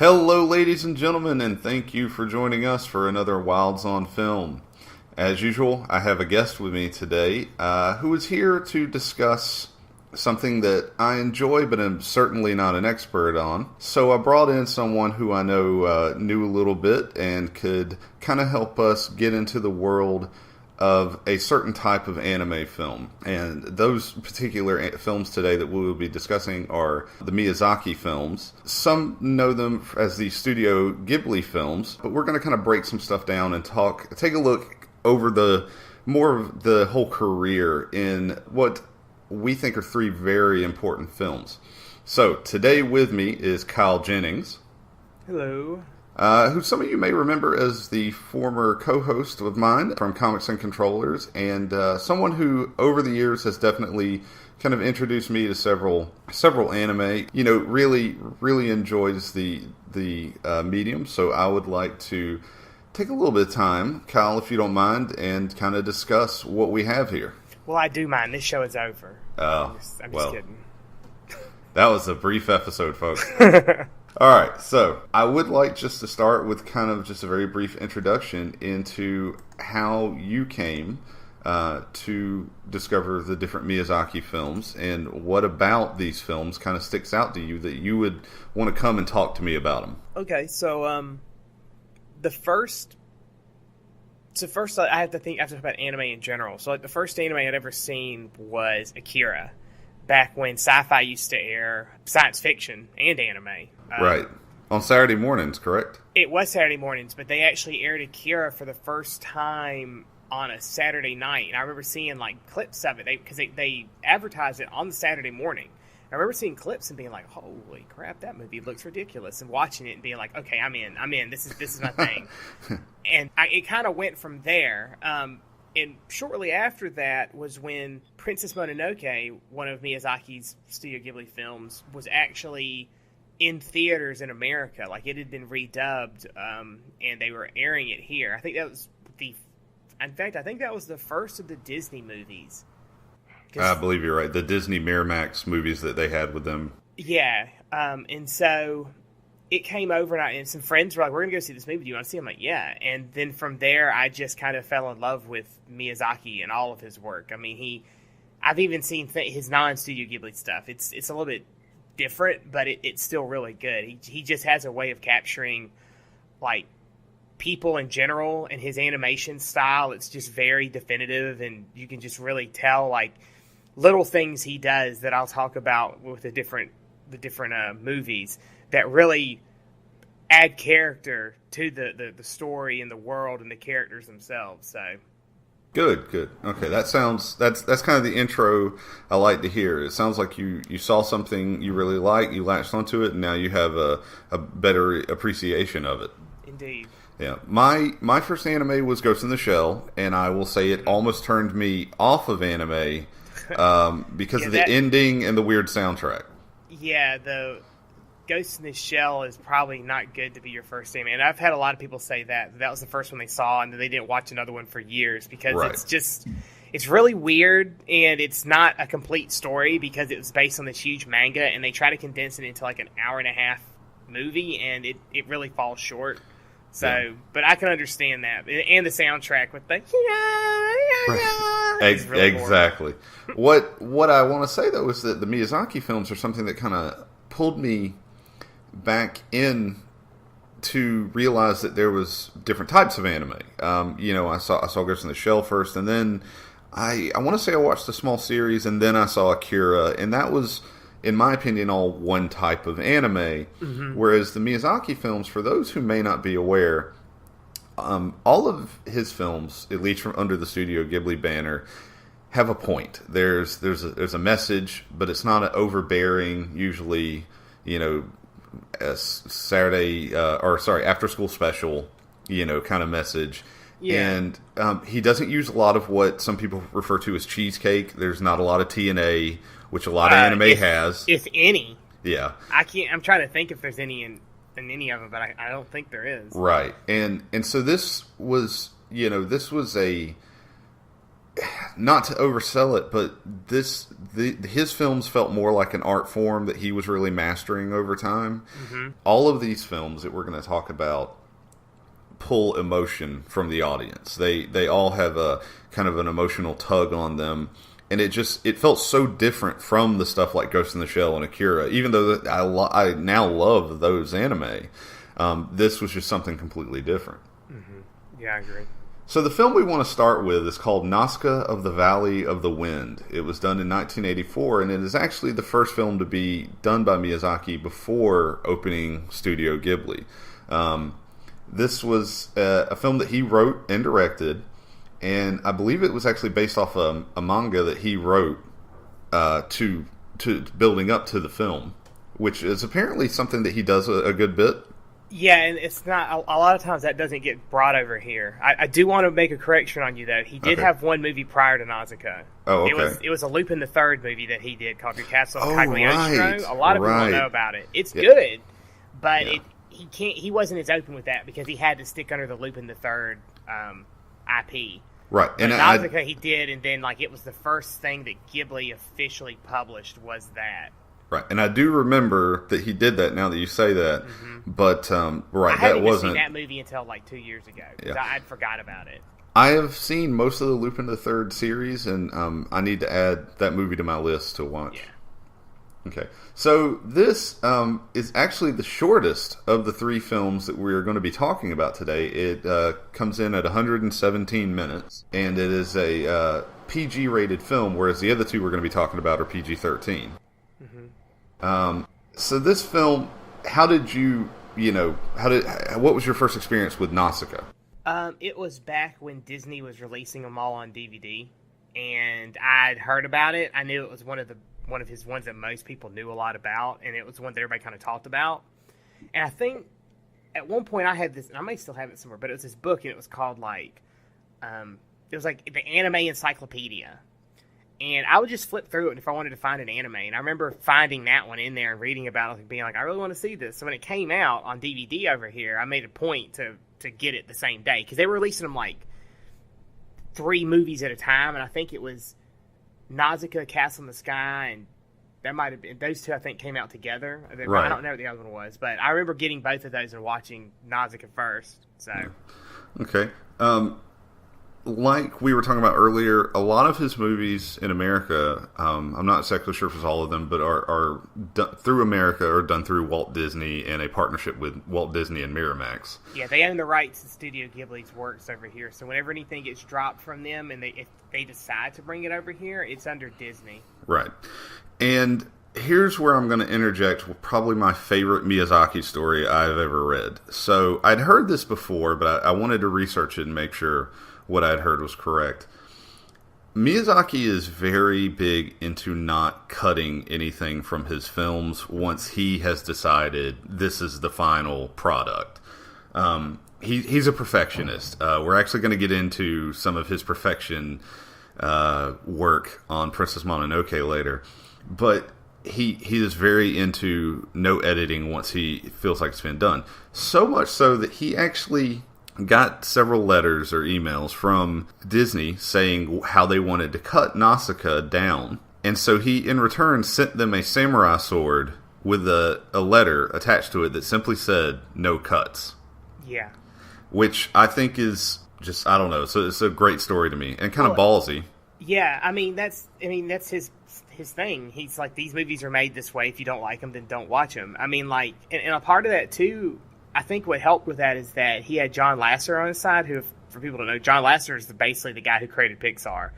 Hello, ladies and gentlemen, and thank you for joining us for another Wilds on Film. As usual, I have a guest with me today who is here to discuss something that I enjoy but am certainly not an expert on. So I brought in someone who I know knew a little bit and could kind of help us get into the world of a certain type of anime film. And those particular films today that we will be discussing are the Miyazaki films. Some know them as the Studio Ghibli films, but we're going to kind of break some stuff down and take a look over the more of the whole career in what we think are three very important films. So today with me is Kyle Jennings. Hello. Who some of you may remember as the former co-host of mine from Comics and Controllers, and someone who over the years has definitely kind of introduced me to several anime. You know, really enjoys the medium. So I would like to take a little bit of time, Kyle, if you don't mind, and kind of discuss what we have here. Well, I do mind. This show is over. I'm just kidding. That was a brief episode, folks. Alright, so I would like just to start with kind of just a very brief introduction into how you came to discover the different Miyazaki films and what about these films kind of sticks out to you that you would want to come and talk to me about them. Okay, so first I have to talk about anime in general. So the first anime I'd ever seen was Akira. Back when sci-fi used to air science fiction and anime. Right. On Saturday mornings, correct? It was Saturday mornings, but they actually aired Akira for the first time on a Saturday night. And I remember seeing, like, clips of it because they advertised it on the Saturday morning. I remember seeing clips and being like, holy crap, that movie looks ridiculous. And watching it and being like, okay, I'm in. This is my thing. And it kind of went from there. And shortly after that was when Princess Mononoke, one of Miyazaki's Studio Ghibli films, was actually in theaters in America. Like, it had been redubbed, and they were airing it here. I think that was the first of the Disney movies. I believe you're right. The Disney Miramax movies that they had with them. Yeah, and so it came over and some friends were like, we're going to go see this movie. Do you want to see it? I'm like, yeah. And then from there, I just kind of fell in love with Miyazaki and all of his work. I mean, I've even seen his non-Studio Ghibli stuff. It's a little bit different, but it's still really good. He just has a way of capturing, like, people in general, and his animation style, it's just very definitive, and you can just really tell, like, little things he does that I'll talk about with the different movies that really add character to the story and the world and the characters themselves. So good. Okay, that's kind of the intro I like to hear. It sounds like you saw something you really like, you latched onto it, and now you have a better appreciation of it. Indeed. Yeah, my first anime was Ghost in the Shell, and I will say it almost turned me off of anime because of the ending and the weird soundtrack. Yeah, the Ghost in the Shell is probably not good to be your first anime. And I've had a lot of people say that was the first one they saw, and then they didn't watch another one for years because it's really weird, and it's not a complete story because it was based on this huge manga, and they try to condense it into like an hour and a half movie, and it really falls short. So, yeah. But I can understand that. And the soundtrack with the right. Really exactly. What I want to say, though, is that the Miyazaki films are something that kind of pulled me back in to realize that there was different types of anime. I saw Ghost in the Shell first, and then I want to say I watched a small series, and then I saw Akira, and that was, in my opinion, all one type of anime. Mm-hmm. Whereas the Miyazaki films, for those who may not be aware, all of his films, at least from under the Studio Ghibli banner, have a point. There's a message, but it's not an overbearing, usually, a Saturday after school special, kind of message. Yeah. And he doesn't use a lot of what some people refer to as cheesecake. There's not a lot of TNA, which a lot of anime has, if any. Yeah, I'm trying to think if there's any in any of them, but I don't think there is. Right, and so this was a, not to oversell it, but his films felt more like an art form that he was really mastering over time. All of these films that we're going to talk about pull emotion from the audience. They all have a kind of an emotional tug on them, and it felt so different from the stuff like Ghost in the Shell and Akira. Even though I now love those anime, this was just something completely different. Yeah, I agree. So the film we want to start with is called Nausicaa of the Valley of the Wind. It was done in 1984, and it is actually the first film to be done by Miyazaki before opening Studio Ghibli. This was a film that he wrote and directed, and I believe it was actually based off a manga that he wrote to building up to the film, which is apparently something that he does a good bit. Yeah, and it's not a lot of times that doesn't get brought over here. I do want to make a correction on you though. He did have one movie prior to Nausicaa. Oh, okay. It was a Lupin the Third movie that he did called Your Castle of Right. Cagliostro. A lot of people don't know about it. It's good, but he wasn't as open with that because he had to stick under the Lupin the Third IP. Right, and Nausicaa he did, and then it was the first thing that Ghibli officially published was that. Right, and I do remember that he did that. Now that you say that, but right, I hadn't even seen that movie until 2 years ago. Yeah. I'd forgot about it. I have seen most of the Lupin the Third series, and I need to add that movie to my list to watch. Yeah. Okay, so this is actually the shortest of the three films that we're going to be talking about today. It comes in at 117 minutes, and it is a PG-rated film, whereas the other two we're going to be talking about are PG-13. So this film, what was your first experience with Nausicaa? It was back when Disney was releasing them all on DVD, and I'd heard about it. I knew it was one of his ones that most people knew a lot about, and it was one that everybody kind of talked about. And I think at one point I had this, and I may still have it somewhere, but it was this book, and it was called it was like the Anime Encyclopedia. And I would just flip through it if I wanted to find an anime. And I remember finding that one in there and reading about it and being like, I really want to see this. So when it came out on DVD over here, I made a point to get it the same day. Because they were releasing them 3 movies at a time. And I think it was Nausicaa, Castle in the Sky, and that might have been, those two I think came out together. Right. I don't know what the other one was. But I remember getting both of those and watching Nausicaa first. So. Okay. Like we were talking about earlier, a lot of his movies in America, I'm not exactly sure if it's all of them, but are done through America or done through Walt Disney in a partnership with Walt Disney and Miramax. Yeah, they own the rights to Studio Ghibli's works over here, so whenever anything gets dropped from them and if they decide to bring it over here, it's under Disney. Right. And here's where I'm going to interject with probably my favorite Miyazaki story I've ever read. So I'd heard this before, but I wanted to research it and make sure what I'd heard was correct. Miyazaki is very big into not cutting anything from his films once he has decided this is the final product. He's a perfectionist. We're actually going to get into some of his perfection work on Princess Mononoke later. But he is very into no editing once he feels like it's been done. So much so that he actually got several letters or emails from Disney saying how they wanted to cut Nausicaa down. And so he, in return, sent them a samurai sword with a letter attached to it that simply said, "No cuts." Yeah. Which I think is just, I don't know, so it's a great story to me. And kind of ballsy. Yeah, that's his thing. He's like, these movies are made this way. If you don't like them, then don't watch them. I mean, and a part of that, too, I think what helped with that is that he had John Lasseter on his side, who, for people to know, John Lasseter is basically the guy who created Pixar.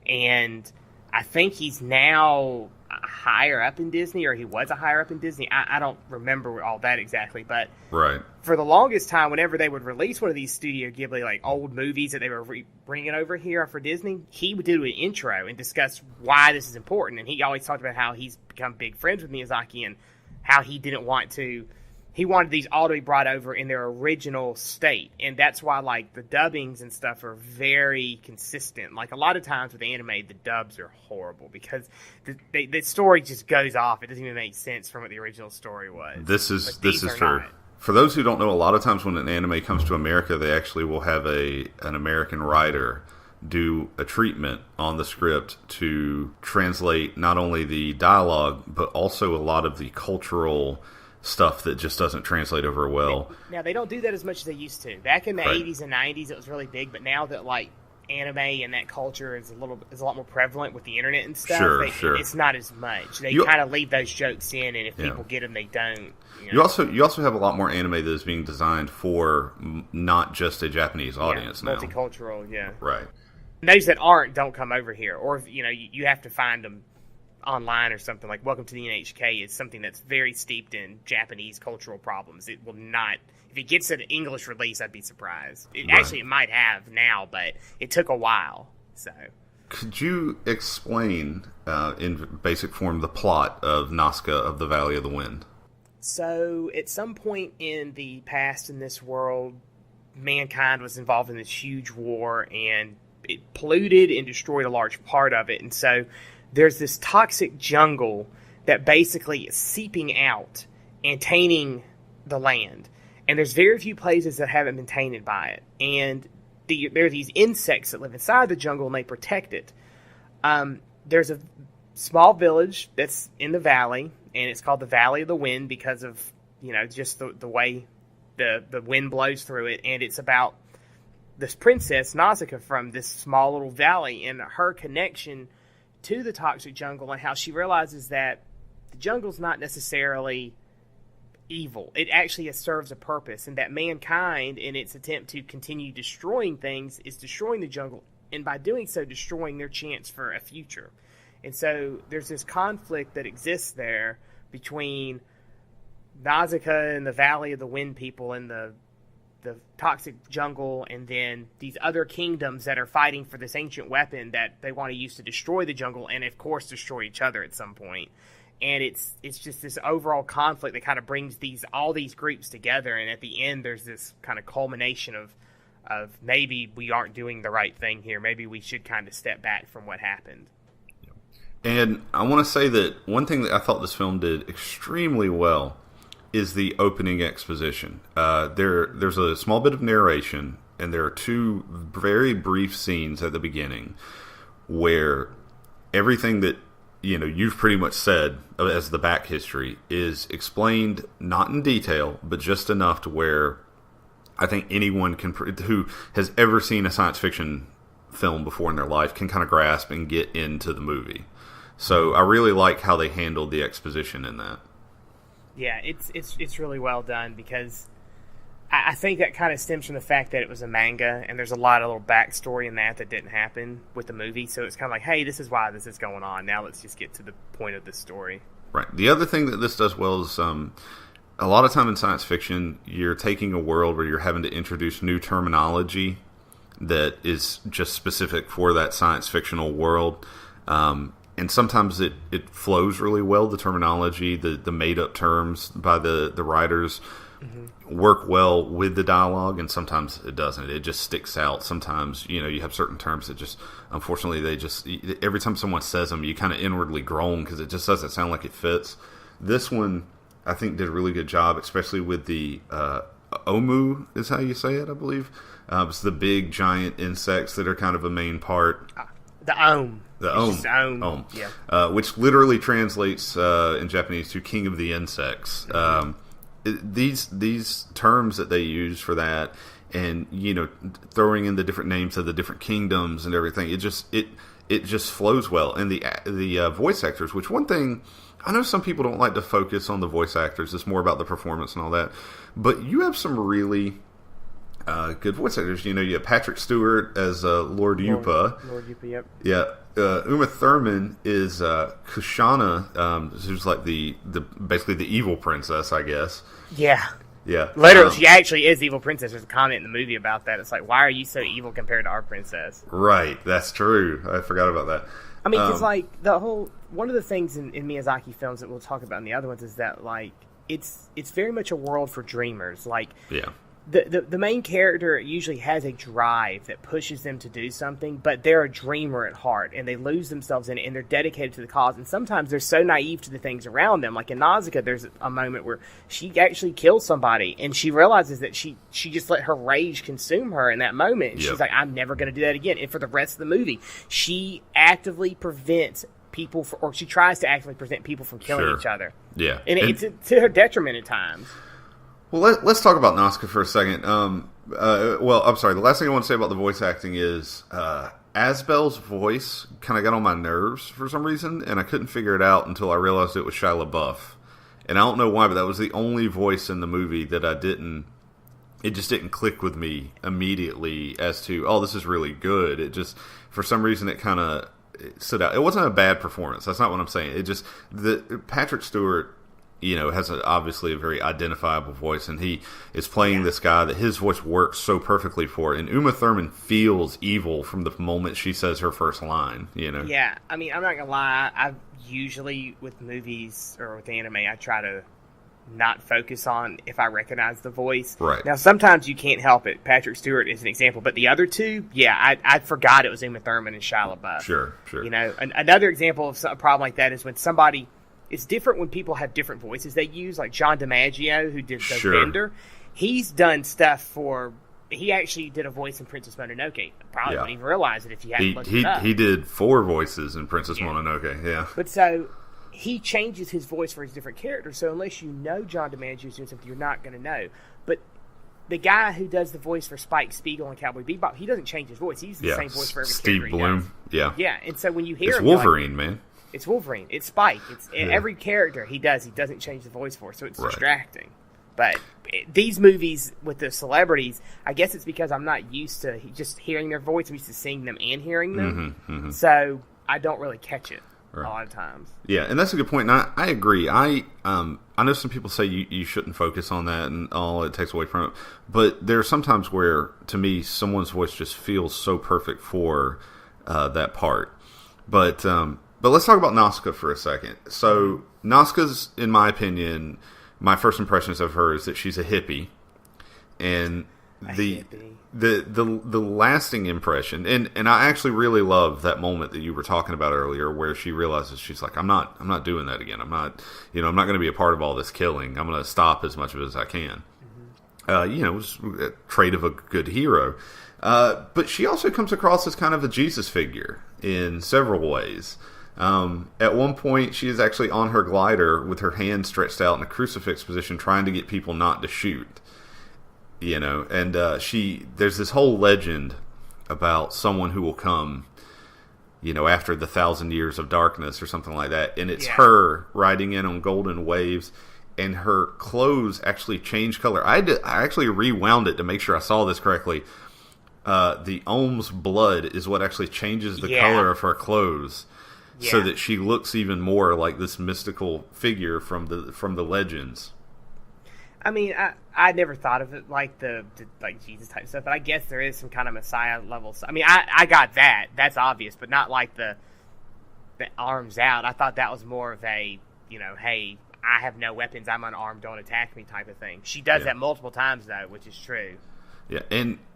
And I think he's now higher up in Disney, or he was a higher up in Disney. I don't remember all that exactly, but right. For the longest time, whenever they would release one of these Studio Ghibli, old movies that they were bringing over here for Disney, he would do an intro and discuss why this is important. And he always talked about how he's become big friends with Miyazaki and how he didn't want to... He wanted these all to be brought over in their original state. And that's why, the dubbings and stuff are very consistent. A lot of times with anime, the dubs are horrible because the story just goes off. It doesn't even make sense from what the original story was. This is true. Not. For those who don't know, a lot of times when an anime comes to America, they actually will have an American writer do a treatment on the script to translate not only the dialogue, but also a lot of the cultural stuff that just doesn't translate over well. Now, they don't do that as much as they used to. Back in the 80s and 90s, it was really big, but now that, like, anime and that culture is a lot more prevalent with the internet and stuff, sure. It's not as much. They kind of leave those jokes in, and if people get them, they don't. You also have a lot more anime that is being designed for not just a Japanese audience now. Multicultural, Right. And those that aren't don't come over here, or you have to find them online or something. Like Welcome to the NHK is something that's very steeped in Japanese cultural problems. It will not, if it gets an English release, I'd be surprised. Actually, it might have now, but it took a while. So, could you explain in basic form the plot of Nausicaa of the Valley of the Wind? So, at some point in the past in this world, mankind was involved in this huge war, and it polluted and destroyed a large part of it. And so there's this toxic jungle that basically is seeping out and tainting the land. And there's very few places that haven't been tainted by it. And there are these insects that live inside the jungle, and they protect it. There's a small village that's in the valley, and it's called the Valley of the Wind because of, just the way the wind blows through it. And it's about this princess, Nausicaa, from this small little valley, and her connection to the toxic jungle, and how she realizes that the jungle's not necessarily evil. It actually serves a purpose, and that mankind, in its attempt to continue destroying things, is destroying the jungle, and by doing so, destroying their chance for a future. And so there's this conflict that exists there between Nausicaa and the Valley of the Wind people and the toxic jungle, and then these other kingdoms that are fighting for this ancient weapon that they want to use to destroy the jungle, and of course destroy each other at some point. And it's just this overall conflict that kind of brings all these groups together, and at the end there's this kind of culmination of maybe we aren't doing the right thing here. Maybe we should kind of step back from what happened. And I want to say that one thing that I thought this film did extremely well is the opening exposition. There's a small bit of narration, and there are two very brief scenes at the beginning where everything that you've pretty much said as the back history is explained, not in detail, but just enough to where I think anyone who has ever seen a science fiction film before in their life can kind of grasp and get into the movie. So I really like how they handled the exposition in that. Yeah, it's really well done, because I think that kind of stems from the fact that it was a manga, and there's a lot of little backstory in that didn't happen with the movie. So it's kind of like, hey, this is why this is going on. Now let's just get to the point of the story. Right. The other thing that this does well is a lot of time in science fiction, you're taking a world where you're having to introduce new terminology that is just specific for that science fictional world. And sometimes it flows really well, the terminology, the made-up terms by the writers work well with the dialogue, and sometimes it doesn't. It just sticks out. Sometimes, you have certain terms that just, unfortunately, every time someone says them, you kind of inwardly groan because it just doesn't sound like it fits. This one, I think, did a really good job, especially with the omu is how you say it, I believe. It's the big, giant insects that are kind of a main part. The ohm. The ohm. Yeah. Which literally translates in Japanese to king of the insects. These terms that they use for that, and throwing in the different names of the different kingdoms and everything, it just flows well. And the voice actors, which one thing I know some people don't like to focus on the voice actors, it's more about the performance and all that, but you have some really good voice actors. You have Patrick Stewart as Lord Yupa. Lord Yupa, yep. Yeah. Uma Thurman is Kushana, who's like the basically the evil princess, I guess. Yeah. Yeah. Literally, she actually is evil princess. There's a comment in the movie about that. It's like, why are you so evil compared to our princess? Right. That's true. I forgot about that. I mean, because like one of the things in Miyazaki films that we'll talk about in the other ones is that like it's very much a world for dreamers. Like, yeah. the main character usually has a drive that pushes them to do something, but they're a dreamer at heart, and they lose themselves in it, and they're dedicated to the cause. And sometimes they're so naive to the things around them. Like in Nausicaa, there's a moment where she actually kills somebody, and she realizes that she just let her rage consume her in that moment. And she's like, I'm never going to do that again. And for the rest of the movie, she actively prevents people, or she tries to actively prevent people from killing each other. Yeah. And it's to her detriment at times. Well, let's talk about Nausicaa for a second. I'm sorry. The last thing I want to say about the voice acting is Asbel's voice kind of got on my nerves for some reason, and I couldn't figure it out until I realized it was Shia LaBeouf. And I don't know why, but that was the only voice in the movie that it just didn't click with me immediately as to, oh, this is really good. It just, for some reason, it kind of stood out. It wasn't a bad performance. That's not what I'm saying. It just, Patrick Stewart, has obviously a very identifiable voice, and he is playing this guy that his voice works so perfectly for. And Uma Thurman feels evil from the moment she says her first line, Yeah, I mean, I'm not going to lie. I usually, with movies or with anime, I try to not focus on if I recognize the voice. Right. Now, sometimes you can't help it. Patrick Stewart is an example, but the other two, I forgot it was Uma Thurman and Shia LaBeouf. Sure. Another example of a problem like that is when somebody... It's different when people have different voices they use, like John DiMaggio, who did the Bender. He's done stuff for... He actually did a voice in Princess Mononoke. Probably wouldn't even realize it if you hadn't looked it up. He did 4 voices in Princess Mononoke, yeah. But so, he changes his voice for his different characters, so unless you know John DiMaggio is doing something, you're not going to know. But the guy who does the voice for Spike Spiegel and Cowboy Bebop, he doesn't change his voice. He's the same voice for every character he does. Yeah. Yeah, and so when you hear it's him... Wolverine, man. It's Wolverine. It's Spike. It's every character he doesn't change the voice for, so it's distracting. But these movies with the celebrities, I guess it's because I'm not used to just hearing their voice. I'm used to seeing them and hearing them. So I don't really catch it a lot of times. Yeah, and that's a good point. And I agree. I know some people say you shouldn't focus on that and all it takes away from it. But there are some times where, to me, someone's voice just feels so perfect for that part. But let's talk about Nausicaa for a second. So Nausicaa's, in my opinion, my first impressions of her is that she's a hippie, and the lasting impression, and I actually really love that moment that you were talking about earlier, where she realizes she's like, I'm not doing that again. I'm not going to be a part of all this killing. I'm going to stop as much of it as I can. It was a trait of a good hero. But she also comes across as kind of a Jesus figure in several ways. At one point, she is actually on her glider with her hand stretched out in a crucifix position, trying to get people not to shoot. And there's this whole legend about someone who will come, after the 1,000 years of darkness or something like that, and it's her riding in on golden waves, and her clothes actually change color. I actually rewound it to make sure I saw this correctly. The Ohm's blood is what actually changes the color of her clothes. Yeah. So that she looks even more like this mystical figure from the legends. I mean, I never thought of it like the Jesus type stuff, but I guess there is some kind of Messiah level. I mean, I got that. That's obvious, but not like the arms out. I thought that was more of a, hey, I have no weapons, I'm unarmed, don't attack me type of thing. She does that multiple times, though, which is true. Yeah,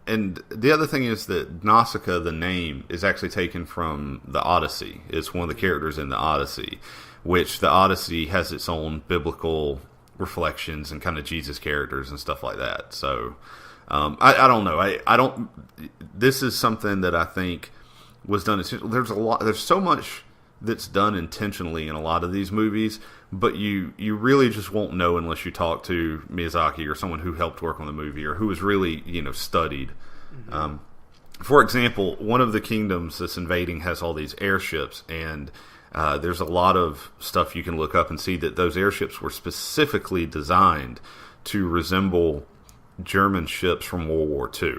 and the other thing is that Nausicaa, the name, is actually taken from the Odyssey. It's one of the characters in the Odyssey, which the Odyssey has its own biblical reflections and kind of Jesus characters and stuff like that. So, I don't know. I don't. This is something that I think was done. There's so much that's done intentionally in a lot of these movies, but you really just won't know unless you talk to Miyazaki or someone who helped work on the movie or who was really studied. Mm-hmm. For example, one of the kingdoms that's invading has all these airships, and there's a lot of stuff you can look up and see that those airships were specifically designed to resemble German ships from World War II.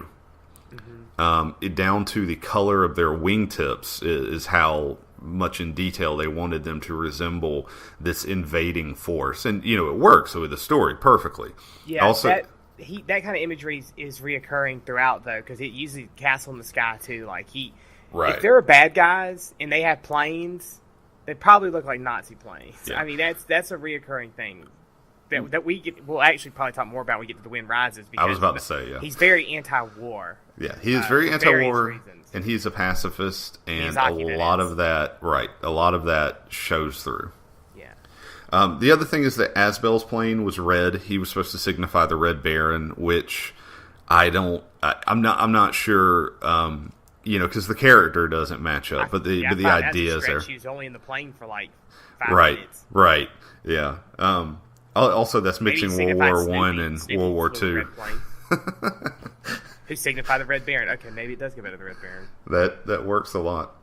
Mm-hmm. Down to the color of their wingtips is how much in detail they wanted them to resemble this invading force, and it works with the story perfectly. Yeah, also that kind of imagery is reoccurring throughout, though, because it uses Castle in the Sky too. Like if there are bad guys and they have planes, they probably look like Nazi planes. Yeah. I mean, that's a reoccurring thing. we'll actually probably talk more about when we get to The Wind Rises. Because I was about to say, yeah. He's very anti-war. Yeah, he is very anti-war, reasons. and he's a pacifist, and Miyazaki, a lot of that shows through. Yeah. The other thing is that Asbel's plane was red. He was supposed to signify the Red Baron, which I'm not sure. Because the character doesn't match up, but the idea is there. She was only in the plane for like 5 minutes. Right, yeah. Also, that's mixing World War I and World War II. Who signify the Red Baron? Okay, maybe it does get better the Red Baron. That works a lot.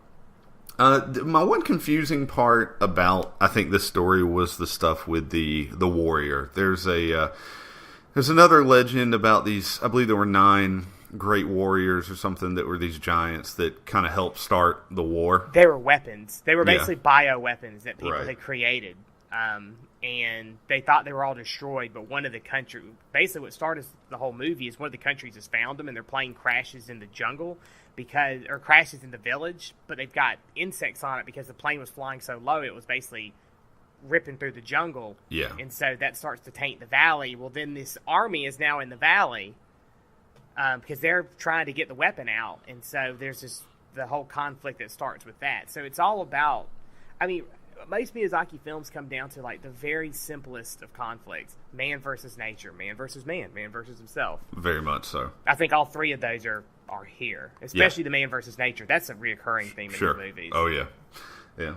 My one confusing part about I think this story was the stuff with the warrior. There's another legend about these. I believe there were 9 great warriors or something that were these giants that kind of helped start the war. They were weapons. They were basically bioweapons that people had created. And they thought they were all destroyed, but one of the country, basically what started the whole movie is one of the countries has found them, and their plane crashes in the jungle or crashes in the village, but they've got insects on it because the plane was flying so low, it was basically ripping through the jungle. Yeah. And so that starts to taint the valley. Well, then this army is now in the valley because they're trying to get the weapon out, and so there's the whole conflict that starts with that. So it's all about, most Miyazaki films come down to like the very simplest of conflicts: man versus nature, man versus man versus himself. Very much so. I think all 3 of those are here, especially the man versus nature. That's a reoccurring theme in the movies. Oh yeah, yeah.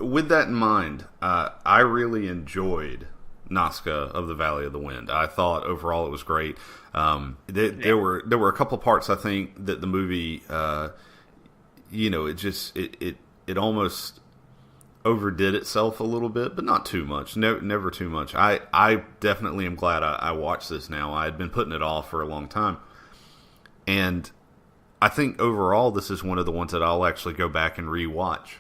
With that in mind, I really enjoyed Nausicaa of the Valley of the Wind. I thought overall it was great. There were a couple parts I think that the movie, it almost overdid itself a little bit, but not too much. Never too much. I definitely am glad I watched this now. I had been putting it off for a long time. And I think overall this is one of the ones that I'll actually go back and rewatch.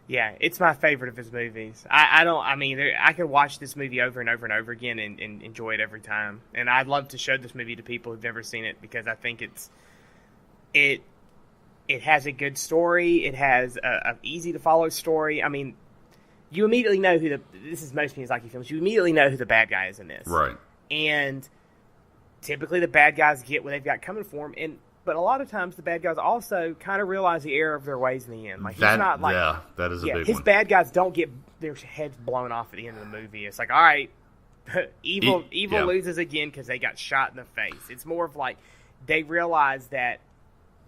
Yeah, it's my favorite of his movies. I could watch this movie over and over and over again and enjoy it every time. And I'd love to show this movie to people who've never seen it because I think it has a good story. It has a easy to follow story. You immediately know this is most Miyazaki films. You immediately know who the bad guy is in this. Right. And typically the bad guys get what they've got coming for them. But a lot of times the bad guys also kind of realize the error of their ways in the end. Like, he's not like... Yeah, that is a big one. His bad guys don't get their heads blown off at the end of the movie. It's like, all right, evil loses again because they got shot in the face. It's more of like they realize that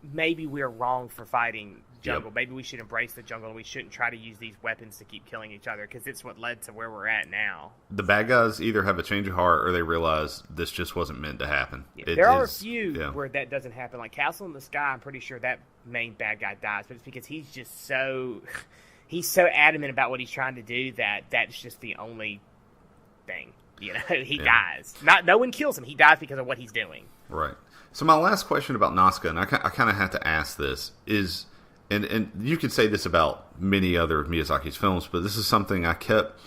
maybe we're wrong for fighting jungle. Yep. Maybe we should embrace the jungle and we shouldn't try to use these weapons to keep killing each other because it's what led to where we're at now. The bad guys either have a change of heart or they realize this just wasn't meant to happen. Yeah, there are a few where that doesn't happen. Like Castle in the Sky, I'm pretty sure that main bad guy dies, but it's because he's just so adamant about what he's trying to do that's just the only thing. He dies. No one kills him. He dies because of what he's doing. Right. So my last question about Nausicaa, and I kind of have to ask this, is, and you could say this about many other of Miyazaki's films, but this is something I kept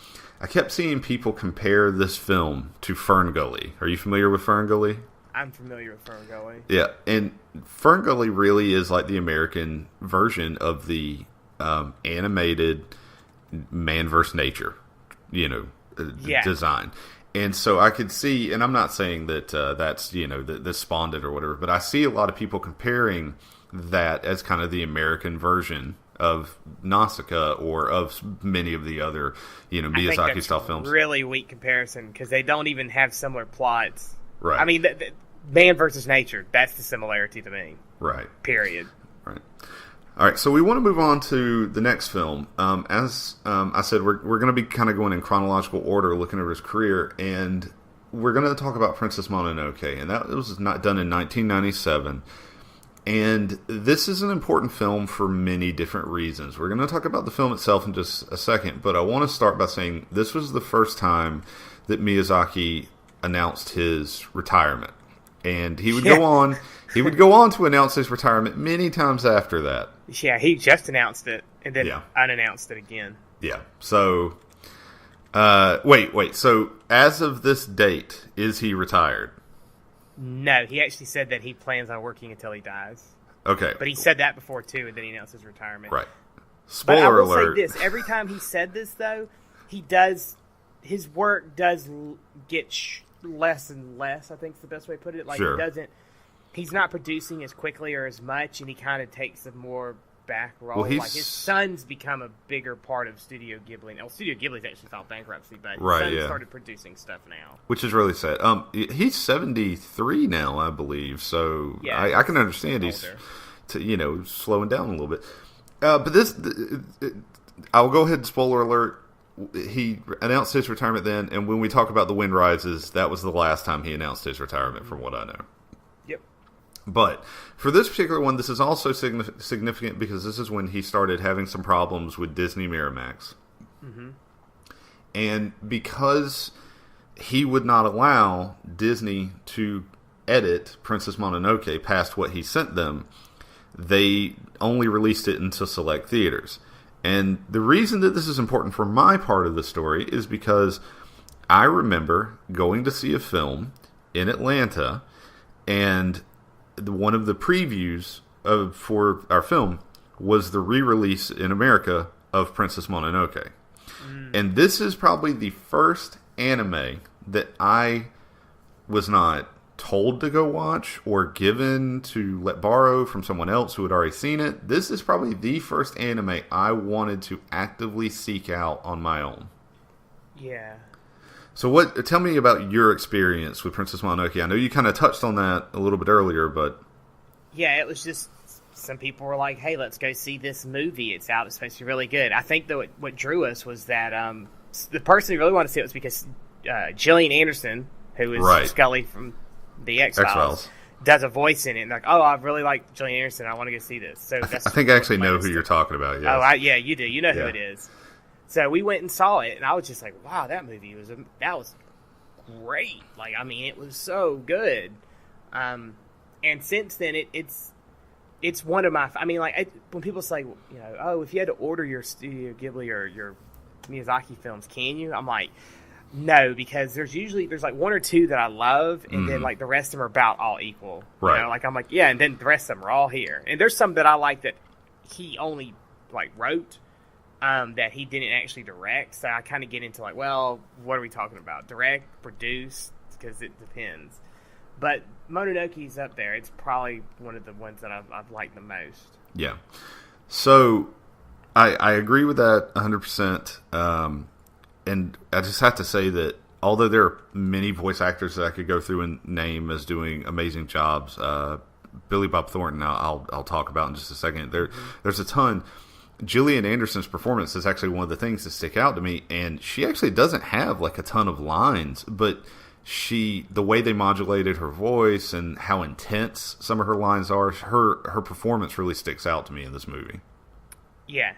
seeing people compare this film to Ferngully. Are you familiar with Ferngully? I'm familiar with Ferngully. Yeah, and Ferngully really is like the American version of the animated man versus nature, design. And so I could see, and I'm not saying that that's, that spawned it or whatever, but I see a lot of people comparing that as kind of the American version of Nausicaa or of many of the other, Miyazaki-style films. Really weak comparison because they don't even have similar plots. Right. The man versus nature, that's the similarity to me. Right. Period. Right. All right, so we want to move on to the next film. As I said, we're going to be kind of going in chronological order, looking over his career, and we're going to talk about Princess Mononoke, and that was not done in 1997. And this is an important film for many different reasons. We're going to talk about the film itself in just a second, but I want to start by saying this was the first time that Miyazaki announced his retirement. And he would go on. He would go on to announce his retirement many times after that. Yeah, he just announced it and then unannounced it again. Yeah. So, wait. So, as of this date, is he retired? No, he actually said that he plans on working until he dies. Okay. But he said that before too, and then he announced his retirement. Right. Spoiler alert. Say this: every time he said this, though, he does his work does get less and less, I think is the best way to put it. Like, sure. He's not producing as quickly or as much, and he kind of takes a more back role. Well, like, his son's become a bigger part of Studio Ghibli. Now, Studio Ghibli's actually filed bankruptcy, but his son started producing stuff now. Which is really sad. He's 73 now, I believe, so I can understand he's slowing down a little bit. But I'll go ahead and spoiler alert. He announced his retirement then, and when we talk about The Wind Rises, that was the last time he announced his retirement, from what I know. Yep. But for this particular one, this is also significant because this is when he started having some problems with Disney Miramax. Mm-hmm. And because he would not allow Disney to edit Princess Mononoke past what he sent them, they only released it into select theaters. And the reason that this is important for my part of the story is because I remember going to see a film in Atlanta, and one of the previews for our film was the re-release in America of Princess Mononoke. And this is probably the first anime that I was not told to go watch or given to let borrow from someone else who had already seen it. This is probably the first anime I wanted to actively seek out on my own. Yeah. So tell me about your experience with Princess Mononoke. I know you kind of touched on that a little bit earlier, but... Yeah, it was just... Some people were like, hey, let's go see this movie. It's out. It's supposed to be really good. I think that what drew us was that the person who really wanted to see it was because Gillian Anderson, who is Scully from the X-Files, does a voice in it. And like, oh, I really like Gillian Anderson. I want to go see this. So I think I actually know who you're talking about. Yes. Oh, yeah, you do. You know who it is. So we went and saw it, and I was just like, wow, that movie was great. Like, I mean, it was so good. And since then, it's one of my... I mean, like, when people say, oh, if you had to order your Studio Ghibli or your Miyazaki films, can you? I'm like, no, because there's like one or two that I love, and then like the rest of them are about all equal. Right. Like, I'm like, yeah, and then the rest of them are all here. And there's some that I like that he only like wrote, that he didn't actually direct. So I kind of get into like, well, what are we talking about? Direct, produce, because it depends. But Mononoke's up there. It's probably one of the ones that I've liked the most. Yeah. So I agree with that 100%. And I just have to say that although there are many voice actors that I could go through and name as doing amazing jobs, Billy Bob Thornton I'll talk about in just a second. There's a ton. Gillian Anderson's performance is actually one of the things that stick out to me, and she actually doesn't have like a ton of lines, but the way they modulated her voice and how intense some of her lines are, her performance really sticks out to me in this movie. Yeah.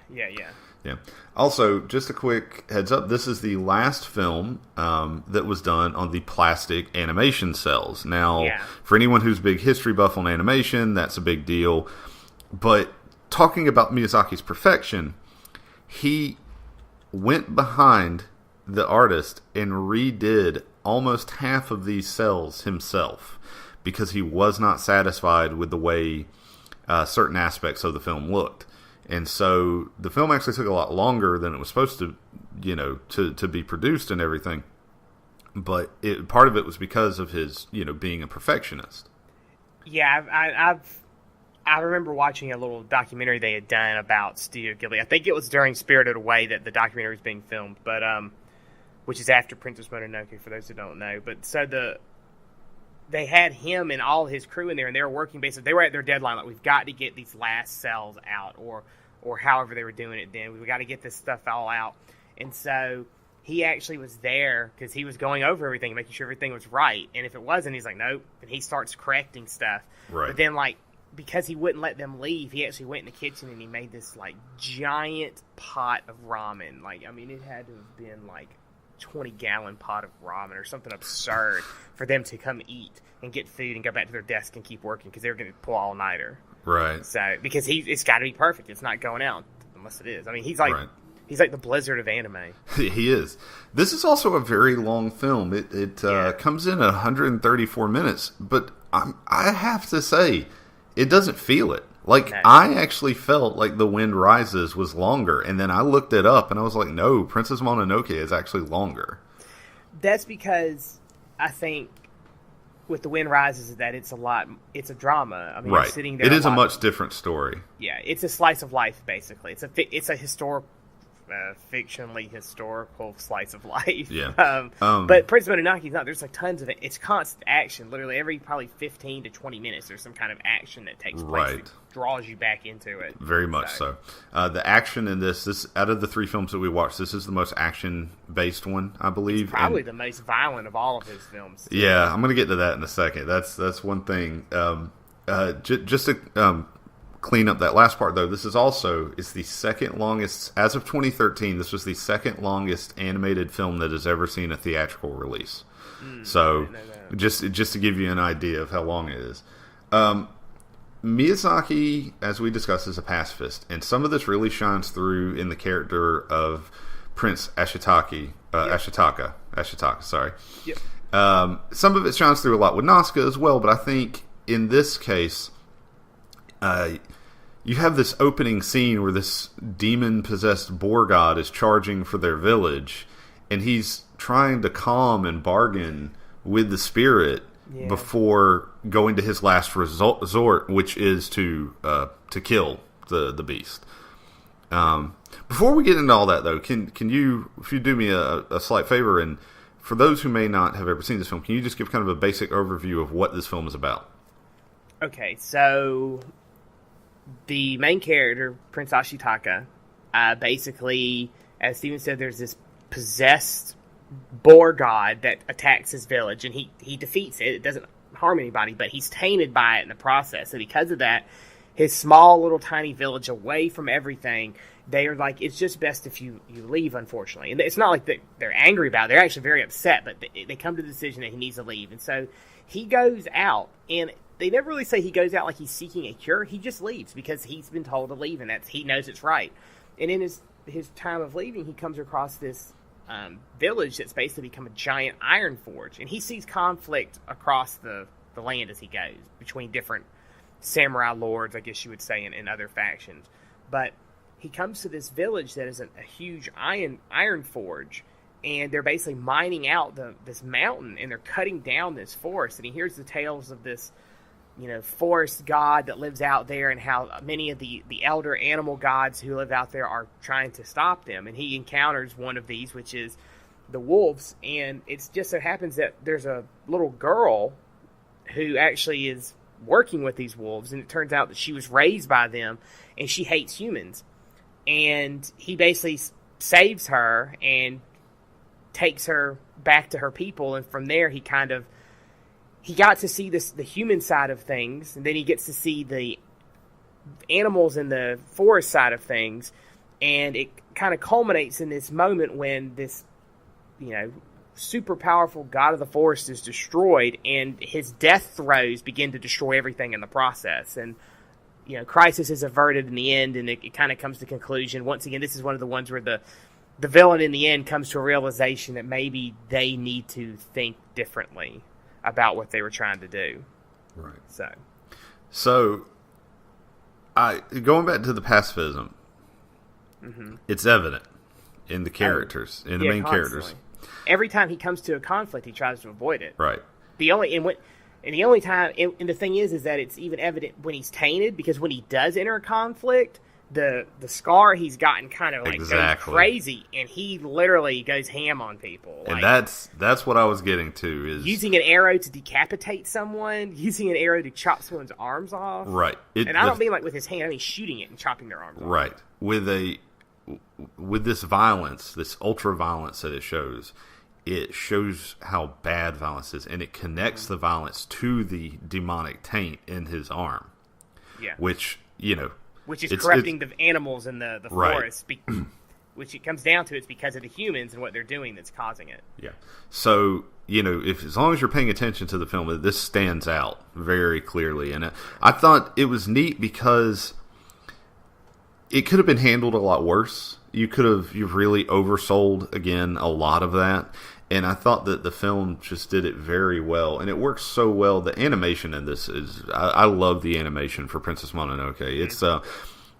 Also, just a quick heads up, this is the last film that was done on the plastic animation cells. Now, for anyone who's a big history buff on animation, that's a big deal. But talking about Miyazaki's perfection, he went behind the artist and redid almost half of these cells himself because he was not satisfied with the way certain aspects of the film looked. And so the film actually took a lot longer than it was supposed to, to be produced and everything. But part of it was because of his, being a perfectionist. Yeah, I remember watching a little documentary they had done about Studio Ghibli. I think it was during Spirited Away that the documentary was being filmed, but which is after Princess Mononoke, for those who don't know. But so they had him and all his crew in there, and they were working basically. They were at their deadline, like, we've got to get these last cells out, or however they were doing it then. We've got to get this stuff all out. And so he actually was there because he was going over everything, making sure everything was right. And if it wasn't, he's like, nope. And he starts correcting stuff. Right. But then, like, because he wouldn't let them leave, he actually went in the kitchen and he made this, like, giant pot of ramen. Like, I mean, it had to have been, like, 20-gallon pot of ramen or something absurd for them to come eat and get food and go back to their desk and keep working because they were going to pull all-nighter. Right. So, because it's got to be perfect. It's not going out unless it is. I mean, he's like the Blizzard of anime. He is. This is also a very long film. It comes in at 134 minutes, but I have to say, it doesn't feel it. Like, no. I actually felt like The Wind Rises was longer, and then I looked it up, and I was like, no, Princess Mononoke is actually longer. That's because I think with The Wind Rises that it's a drama. I mean, right. Sitting there. It is a much different story. Yeah, it's a slice of life basically. It's a fictionally historical slice of life. Yeah. But Prince Mononoke is not. There's like tons of it. It's constant action. Literally every probably 15 to 20 minutes, there's some kind of action that takes place that draws you back into it. Very much so. The action in this out of the 3 films that we watched, this is the most action-based one, I believe. It's probably the most violent of all of his films. Yeah, I'm going to get to that in a second. That's one thing. Just to clean up that last part, though, it's the second longest, as of 2013, this was the second longest animated film that has ever seen a theatrical release. So, just to give you an idea of how long it is. Miyazaki, as we discussed, is a pacifist, and some of this really shines through in the character of Prince Ashitaka, sorry. Yep. Some of it shines through a lot with Nausicaa as well, but I think in this case, you have this opening scene where this demon-possessed boar god is charging for their village, and he's trying to calm and bargain with the spirit before going to his last resort, which is to kill the beast. Before we get into all that, though, can you, if you do me a slight favor, and for those who may not have ever seen this film, can you just give kind of a basic overview of what this film is about? Okay, so the main character, Prince Ashitaka, basically, as Steven said, there's this possessed boar god that attacks his village, and he defeats it. It doesn't harm anybody, but he's tainted by it in the process. And because of that, his small little tiny village away from everything, they are like, it's just best if you leave, unfortunately. And it's not like they're angry about it. They're actually very upset, but they come to the decision that he needs to leave. And so he goes out, and they never really say he goes out like he's seeking a cure. He just leaves because he's been told to leave, and he knows it's right. And in his time of leaving, he comes across this village that's basically become a giant iron forge, and he sees conflict across the land as he goes between different samurai lords, I guess you would say, and other factions. But he comes to this village that is a huge iron forge, and they're basically mining out this mountain, and they're cutting down this forest, and he hears the tales of this forest god that lives out there, and how many of the elder animal gods who live out there are trying to stop them. And he encounters one of these, which is the wolves, and it just so happens that there's a little girl who actually is working with these wolves, and it turns out that she was raised by them, and she hates humans. And he basically saves her and takes her back to her people, and from there he got to see the human side of things, and then he gets to see the animals in the forest side of things, and it kind of culminates in this moment when this, super powerful god of the forest is destroyed, and his death throes begin to destroy everything in the process. And, crisis is averted in the end, and it kind of comes to conclusion. Once again, this is one of the ones where the villain in the end comes to a realization that maybe they need to think differently about what they were trying to do. Right. So going back to the pacifism, it's evident in the characters, in the main constantly. characters. Every time he comes to a conflict, he tries to avoid it. Right. The only time, and the thing is that it's even evident when he's tainted, because when he does enter a conflict, the scar he's gotten kind of goes crazy, and he literally goes ham on people. And that's what I was getting to, is using an arrow to decapitate someone, using an arrow to chop someone's arms off. Right. And I don't mean like with his hand, I mean shooting it and chopping their arms off. Right. With this violence, this ultra violence that it shows how bad violence is, and it connects the violence to the demonic taint in his arm. Yeah. Which is corrupting the animals in the right. forest, which it comes down to, it's because of the humans and what they're doing that's causing it. Yeah. So, as long as you're paying attention to the film, this stands out very clearly. And I thought it was neat because it could have been handled a lot worse. You've really oversold, again, a lot of that. And I thought that the film just did it very well. And it works so well. The animation in this I love the animation for Princess Mononoke. It's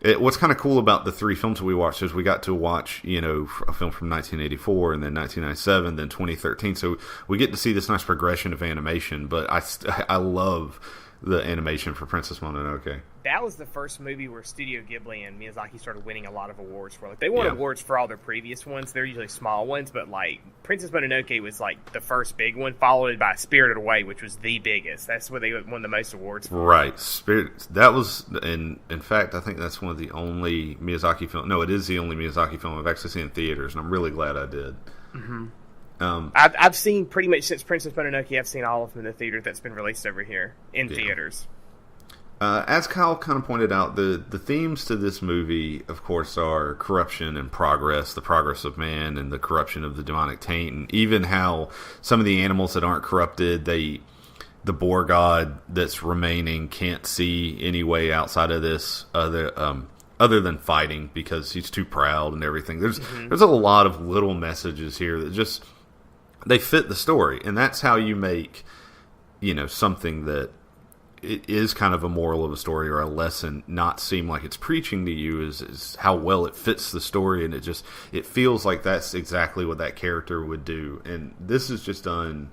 What's kind of cool about the three films we watched is we got to watch, a film from 1984 and then 1997, then 2013. So we get to see this nice progression of animation. But I love the animation for Princess Mononoke. That was the first movie where Studio Ghibli and Miyazaki started winning a lot of awards for. Like, they won awards for all their previous ones. They're usually small ones, but like Princess Mononoke was like the first big one, followed by Spirited Away, which was the biggest. That's where they won the most awards for. Right, that was, in fact, I think that's one of the only Miyazaki film. No, it is the only Miyazaki film I've actually seen in theaters, and I'm really glad I did. Mm-hmm. I've seen pretty much since Princess Mononoke. I've seen all of them in the theater that's been released over here in theaters. As Kyle kind of pointed out, the themes to this movie, of course, are corruption and progress, the progress of man and the corruption of the demonic taint, and even how some of the animals that aren't corrupted, the boar god that's remaining can't see any way outside of this other than fighting because he's too proud and everything. There's a lot of little messages here that just they fit the story, and that's how you make something that it is kind of a moral of a story or a lesson not seem like it's preaching to you is how well it fits the story, and it feels like that's exactly what that character would do, and this is just done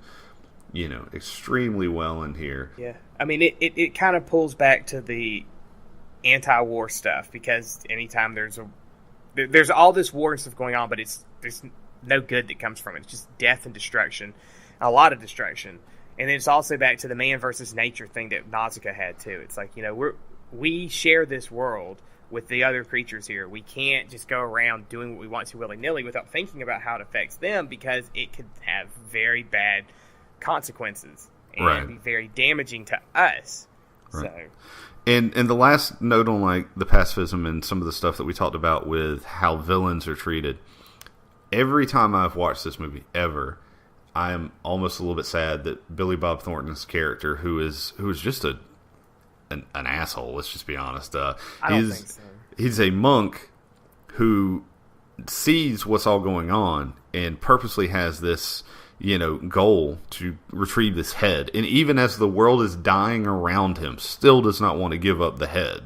extremely well in here. Yeah, I mean it kind of pulls back to the anti-war stuff, because anytime there's all this war and stuff going on, but there's no good that comes from it. It's just death and destruction, a lot of destruction. And it's also back to the man versus nature thing that Nausicaa had too. It's like, we share this world with the other creatures here. We can't just go around doing what we want to willy-nilly without thinking about how it affects them, because it could have very bad consequences and be very damaging to us. Right. So, and the last note on like the pacifism and some of the stuff that we talked about with how villains are treated. Every time I've watched this movie ever, I am almost a little bit sad that Billy Bob Thornton's character, who is just an asshole. Let's just be honest. I don't think so. He's a monk who sees what's all going on and purposely has this, goal to retrieve this head. And even as the world is dying around him, still does not want to give up the head.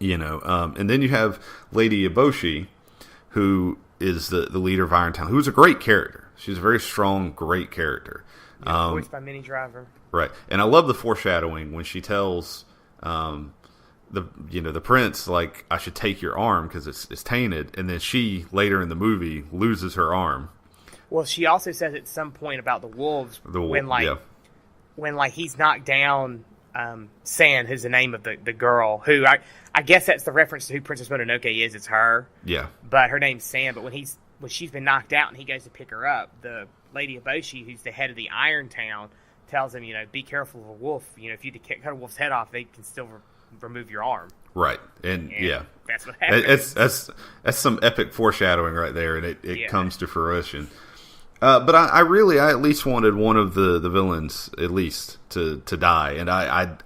And then you have Lady Eboshi, who is the leader of Irontown, who's a great character. She's a very strong, great character. Voiced by Minnie Driver. Right. And I love the foreshadowing when she tells the prince, like, I should take your arm because it's tainted. And then she, later in the movie, loses her arm. Well, she also says at some point about the wolves when he's knocked down San, who's the name of the girl, who I guess that's the reference to who Princess Mononoke is. It's her. Yeah. But her name's San. But when she's been knocked out and he goes to pick her up, the Lady Eboshi, who's the head of the Iron Town, tells him, be careful of a wolf. If you cut a wolf's head off, they can still remove your arm. Right. And yeah. That's what happens. That's some epic foreshadowing right there, and it comes to fruition. But I at least wanted one of the villains at least to die, and I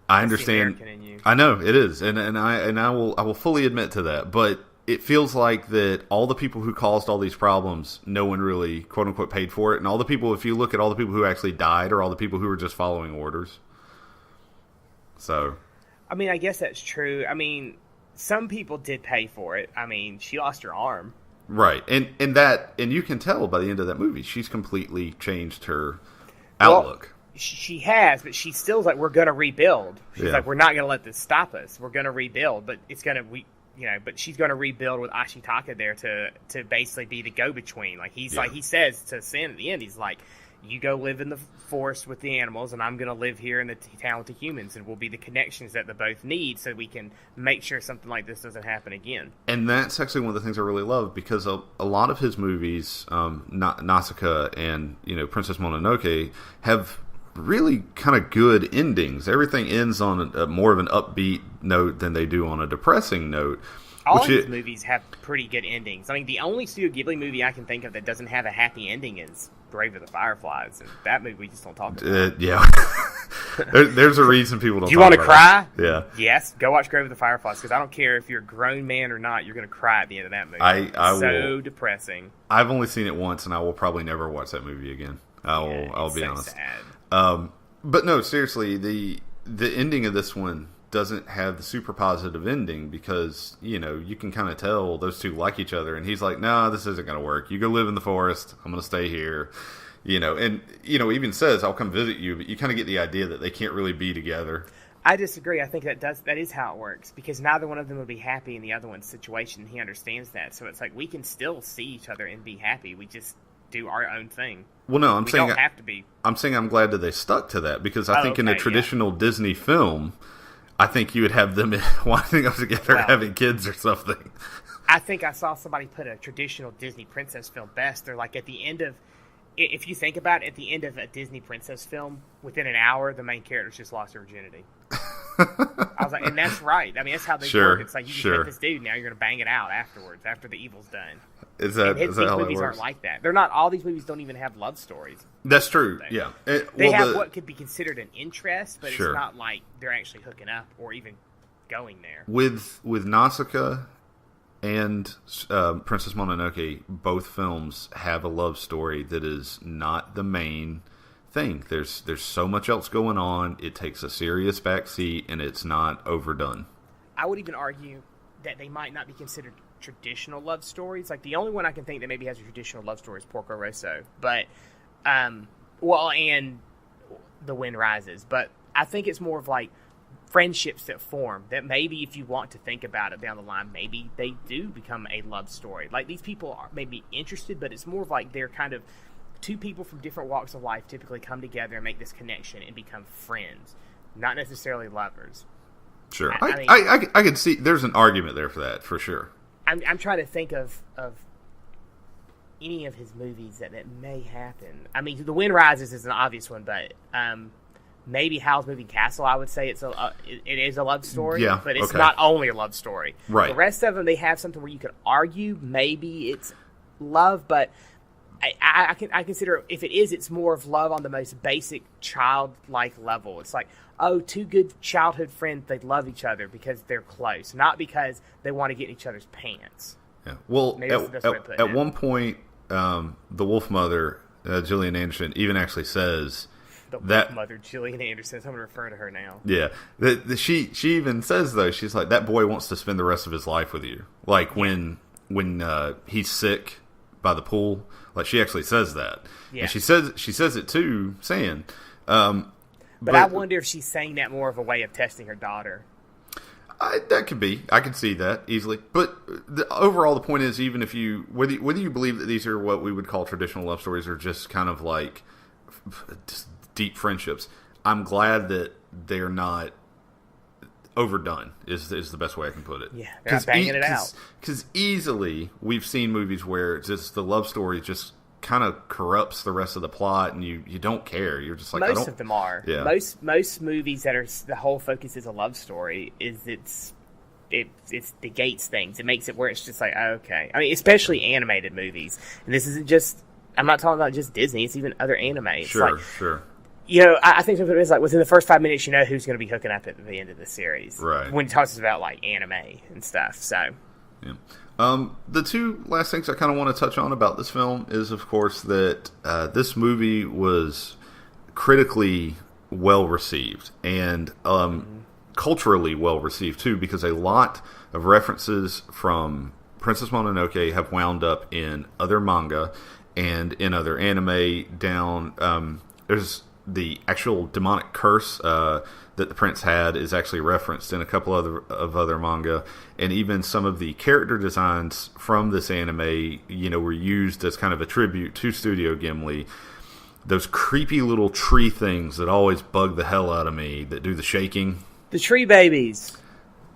understand. The American in you. I know it is, and I will fully admit to that. But it feels like that all the people who caused all these problems, no one really quote unquote paid for it, and all the people, if you look at all the people who actually died, are all the people who were just following orders. So, I mean, I guess that's true. I mean, some people did pay for it. I mean, she lost her arm. Right, and you can tell by the end of that movie, she's completely changed her outlook. Well, she has, but she still's like, we're going to rebuild. She's like, we're not going to let this stop us. We're going to rebuild, but it's going to but she's going to rebuild with Ashitaka there to basically be the go-between. Like like he says to Sin at the end, he's like, you go live in the forest with the animals, and I'm going to live here in the town with the humans, and we'll be the connections that they both need so we can make sure something like this doesn't happen again. And that's actually one of the things I really love, because a lot of his movies, Nausicaa and Princess Mononoke, have really kind of good endings. Everything ends on a more of an upbeat note than they do on a depressing note. All of these movies have pretty good endings. I mean, the only Studio Ghibli movie I can think of that doesn't have a happy ending is Brave of the Fireflies, and that movie we just don't talk about. Yeah. There's a reason people don't. Do you want to cry? Yeah. Yes. Go watch Grave of the Fireflies, because I don't care if you're a grown man or not, you're going to cry at the end of that movie. It's so depressing. I've only seen it once, and I will probably never watch that movie again. I'll be honest. Sad. But no, seriously, the ending of this one doesn't have the super positive ending because, you know, you can kind of tell those two like each other, and he's like, "No, this isn't going to work. You go live in the forest. I'm going to stay here." You know, and, you know, even says, "I'll come visit you," but you kind of get the idea that they can't really be together. I disagree. I think that is how it works, because neither one of them would be happy in the other one's situation, and he understands that. So it's like, we can still see each other and be happy. We just do our own thing. Well, no, we don't have to be. I'm saying I'm glad that they stuck to that, because I think in a traditional Disney film, I think you would have them winding up together, having kids or something. I think I saw somebody put a traditional Disney princess film best. They're like, at the end of, if you think about it, at the end of a Disney princess film, within an hour, the main character's just lost her virginity. I was like, and that's right. I mean, that's how they work. It's like, you just met this dude, now you're going to bang it out afterwards, after the evil's done. Is that these how movies aren't like that. They're not. All these movies don't even have love stories. That's true. Yeah, they have what could be considered an interest, but Sure. it's not like they're actually hooking up or even going there. With Nausicaa and Princess Mononoke, both films have a love story that is not the main thing. There's so much else going on. It takes a serious backseat, and it's not overdone. I would even argue that they might not be considered traditional love stories. Like, the only one I can think that maybe has a traditional love story is Porco Rosso. But, and The Wind Rises. But I think it's more of like friendships that form, that maybe if you want to think about it down the line, maybe they do become a love story. Like, these people are maybe interested, but it's more of like they're kind of two people from different walks of life typically come together and make this connection and become friends, not necessarily lovers. Sure. I could see there's an argument there for that, for sure. I'm trying to think of any of his movies that may happen. I mean, The Wind Rises is an obvious one, but maybe Howl's Moving Castle, I would say it is a love story, but it's not only a love story. Right. The rest of them, they have something where you could argue maybe it's love, but I consider, if it is, it's more of love on the most basic childlike level. It's like, oh, two good childhood friends, they love each other because they're close, not because they want to get in each other's pants. Yeah. Well, at one point, the Wolf Mother, Gillian Anderson, even actually says the Wolf Mother, Gillian Anderson. I'm going to refer to her now. Yeah, she even says, though, she's like, that boy wants to spend the rest of his life with you. Like when he's sick by the pool, like, she actually says that. Yeah. And she says it to Sand. But I wonder if she's saying that more of a way of testing her daughter. That could be. I could see that easily. But overall, the point is, even if whether you believe that these are what we would call traditional love stories or just kind of like just deep friendships, I'm glad that they're not overdone, is the best way I can put it. Yeah, they're not banging it out. Because easily, we've seen movies where just the love story just kind of corrupts the rest of the plot, and you don't care. You're just like, most of them are. Yeah. Most movies that are the whole focus is a love story it negates things. It makes it where it's just like, oh, okay. I mean, especially animated movies, and this isn't just. I'm not talking about just Disney. It's even other anime. It's sure. You know, I think something is like within the first 5 minutes, you know who's going to be hooking up at the end of the series. Right. When it talks about like anime and stuff. So. Yeah. The two last things I kind of want to touch on about this film is, of course, that this movie was critically well received and culturally well received too, because a lot of references from Princess Mononoke have wound up in other manga and in other anime. There's the actual demonic curse that the prince had is actually referenced in a couple other manga, and even some of the character designs from this anime, were used as kind of a tribute to Studio Ghibli. Those creepy little tree things that always bug the hell out of me that do the shaking. The tree babies.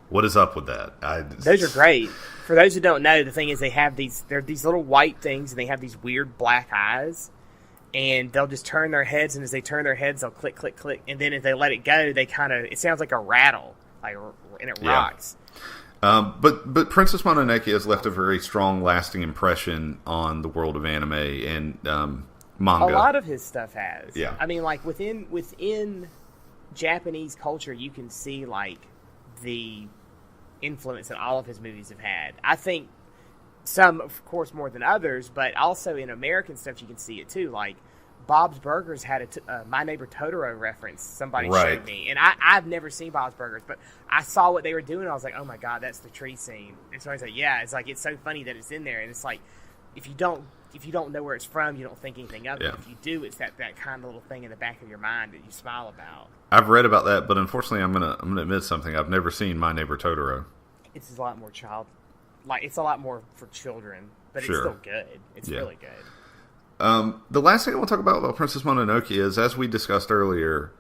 What is up with that? Those are great. For those who don't know, the thing is they're these little white things, and they have these weird black eyes. And they'll just turn their heads, and as they turn their heads, they'll click, click, click. And then if they let it go, it sounds like a rattle, and it rocks. But Princess Mononoke has left a very strong, lasting impression on the world of anime and manga. A lot of his stuff has. Yeah. I mean, like within Japanese culture, you can see like the influence that all of his movies have had. I think some, of course, more than others, but also in American stuff you can see it too. Like Bob's Burgers had a My Neighbor Totoro reference. Somebody Right. showed me, and I've never seen Bob's Burgers, but I saw what they were doing. And I was like, oh my god, that's the tree scene. And so I was like, yeah, it's like it's so funny that it's in there, and it's like if you don't know where it's from, you don't think anything of it. Yeah. If you do, it's that kind of little thing in the back of your mind that you smile about. I've read about that, but unfortunately, I'm gonna admit something. I've never seen My Neighbor Totoro. It's a lot more it's a lot more for children, but Sure. it's still good. It's really good. The last thing I want to talk about Princess Mononoke is, as we discussed earlier,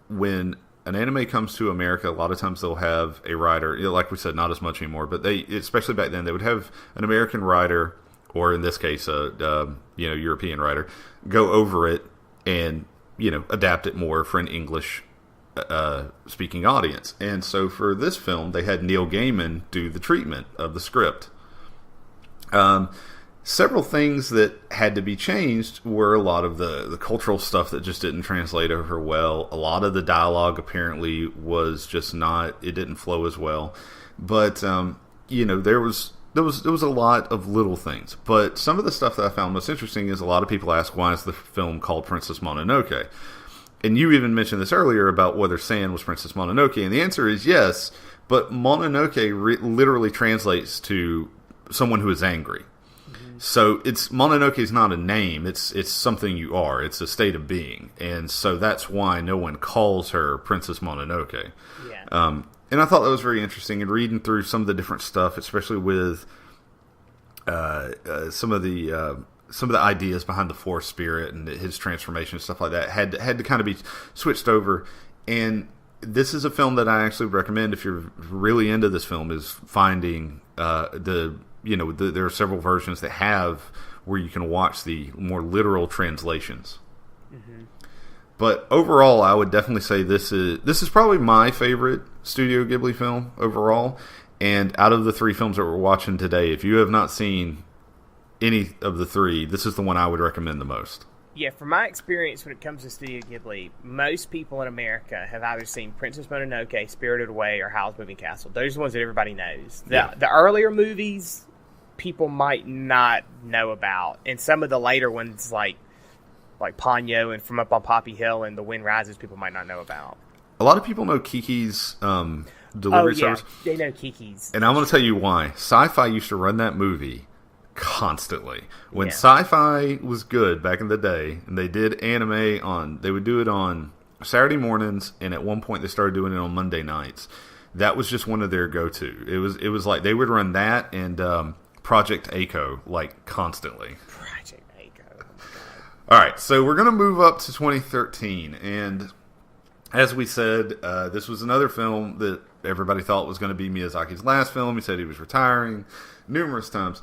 when an anime comes to America, a lot of times they'll have a writer, like we said, not as much anymore, but especially back then, they would have an American writer, or in this case, a European writer, go over it and, adapt it more for an English speaking audience. And so for this film, they had Neil Gaiman do the treatment of the script. Several things that had to be changed were a lot of the cultural stuff that just didn't translate over well. A lot of the dialogue apparently was just it didn't flow as well. But, there was a lot of little things. But some of the stuff that I found most interesting is a lot of people ask, why is the film called Princess Mononoke? And you even mentioned this earlier about whether sand was Princess Mononoke. And the answer is yes, but Mononoke literally translates to someone who is angry. So Mononoke is not a name. It's something you are. It's a state of being, and so that's why no one calls her Princess Mononoke. Yeah. And I thought that was very interesting. And reading through some of the different stuff, especially with some of the ideas behind the forest spirit and his transformation and stuff like that, had to kind of be switched over. And this is a film that I actually recommend if you're really into this film, is finding there are several versions that have where you can watch the more literal translations. Mm-hmm. But overall, I would definitely say this is probably my favorite Studio Ghibli film overall. And out of the three films that we're watching today, if you have not seen any of the three, this is the one I would recommend the most. Yeah, from my experience when it comes to Studio Ghibli, most people in America have either seen Princess Mononoke, Spirited Away, or Howl's Moving Castle. Those are the ones that everybody knows. The earlier movies, people might not know about, and some of the later ones, like Ponyo and From Up on Poppy Hill and The Wind Rises, people might not know about. A lot of people know Kiki's delivery service. They know Kiki's. And I'm going to tell you why. Sci-Fi used to run that movie constantly. When Sci-Fi was good back in the day, and they did anime they would do it on Saturday mornings, and at one point they started doing it on Monday nights. That was just one of their go-to. It was like they would run that and Project A-ko constantly. Project A-ko. Oh my God. All right, so we're going to move up to 2013, and as we said, this was another film that everybody thought was going to be Miyazaki's last film. He said he was retiring numerous times.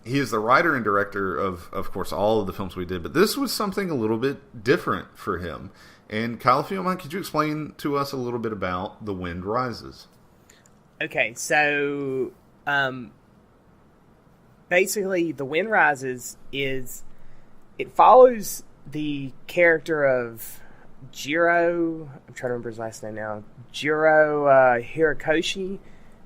He is the writer and director of course, all of the films we did, but this was something a little bit different for him. And Kyle, if you don't mind, could you explain to us a little bit about The Wind Rises? Okay, so basically, The Wind Rises it follows the character of Jiro. I'm trying to remember his last name now. Jiro Hirikoshi,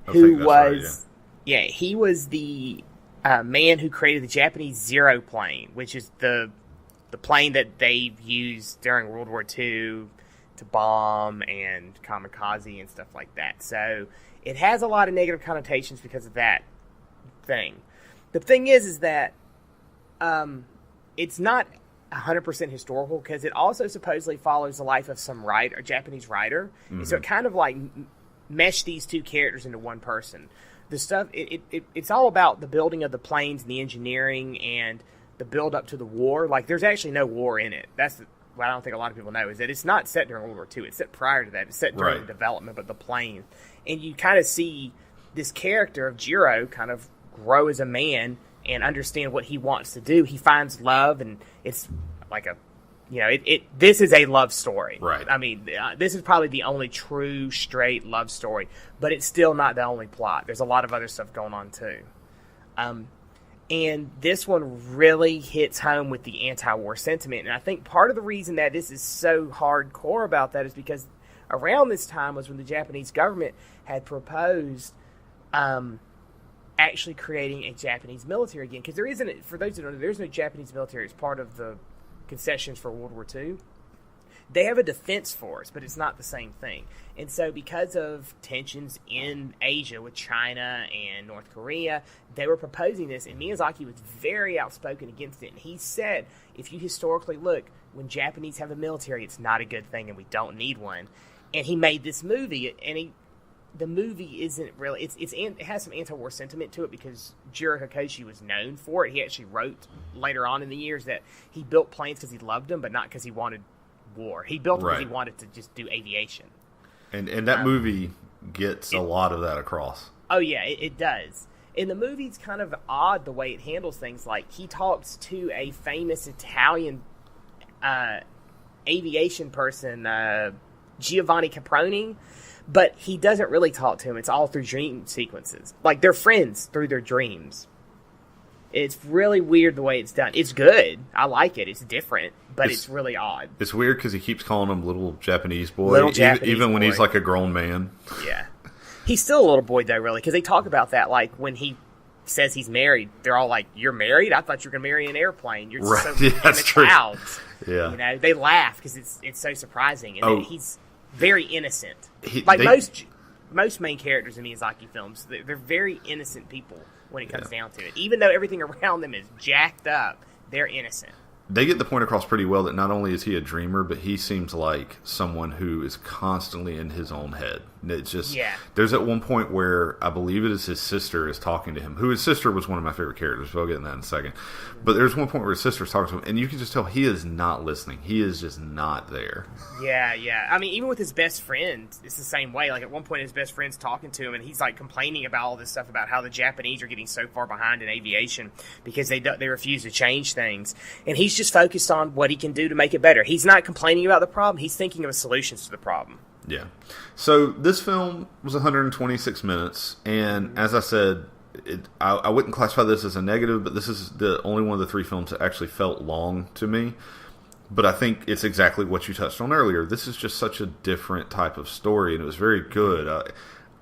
who was he was the man who created the Japanese Zero plane, which is the plane that they used during World War II to bomb and kamikaze and stuff like that. So it has a lot of negative connotations because of that thing. The thing is that it's not 100% historical, because it also supposedly follows the life of some a Japanese writer. Mm-hmm. And so it kind of meshed these two characters into one person. The stuff it's all about the building of the planes and the engineering and the build up to the war. There's actually no war in it. That's what I don't think a lot of people know, is that it's not set during World War II. It's set prior to that. It's set during the development of the plane. And you kind of see this character of Jiro kind of grow as a man and understand what he wants to do. He finds love, and it's like this is a love story. Right. I mean, this is probably the only true, straight love story, but it's still not the only plot. There's a lot of other stuff going on, too. And this one really hits home with the anti-war sentiment. And I think part of the reason that this is so hardcore about that is because around this time was when the Japanese government had proposed actually creating a Japanese military again. Because there isn't, for those who don't know, there's no Japanese military as part of the concessions for World War II. They have a defense force, but it's not the same thing. And so because of tensions in Asia with China and North Korea, they were proposing this, and Miyazaki was very outspoken against it. And he said, if you historically look, when Japanese have a military, it's not a good thing, and we don't need one. And he made this movie, and the movie isn't really... It has some anti-war sentiment to it because Jiro Hakoshi was known for it. He actually wrote later on in the years that he built planes because he loved them, but not because he wanted war. He built it because he wanted to just do aviation. And that movie gets a lot of that across. Oh, yeah, it does. And the movie's kind of odd the way it handles things. Like, he talks to a famous Italian aviation person, Giovanni Caproni, but he doesn't really talk to him. It's all through dream sequences. Like, they're friends through their dreams. It's really weird the way it's done. It's good. I like it. It's different, but it's really odd. It's weird because he keeps calling him little Japanese boy, even when he's like a grown man. Yeah. He's still a little boy, though, really, because they talk about that, like, when he says he's married, they're all like, you're married? I thght you were going to marry an airplane. You're right. so in the clouds. Yeah. You know, they laugh because it's so surprising. And he's very innocent. Most main characters in Miyazaki films, they're very innocent people when it comes down to it. Even though everything around them is jacked up, they're innocent. They get the point across pretty well that not only is he a dreamer, but he seems like someone who is constantly in his own head. It's just, there's at one point where I believe it is his sister is talking to him, who his sister was one of my favorite characters, but I'll get in that in a second. But there's one point where his sister's talking to him, and you can just tell he is not listening. He is just not there. Yeah. I mean, even with his best friend, it's the same way. Like, at one point, his best friend's talking to him, and he's, like, complaining about all this stuff about how the Japanese are getting so far behind in aviation because they refuse to change things. And he's just focused on what he can do to make it better. He's not complaining about the problem. He's thinking of solutions to the problem. Yeah. So this film was 126 minutes, and as I said, I wouldn't classify this as a negative, but this is the only one of the three films that actually felt long to me. But I think it's exactly what you touched on earlier. This is just such a different type of story, and it was very good.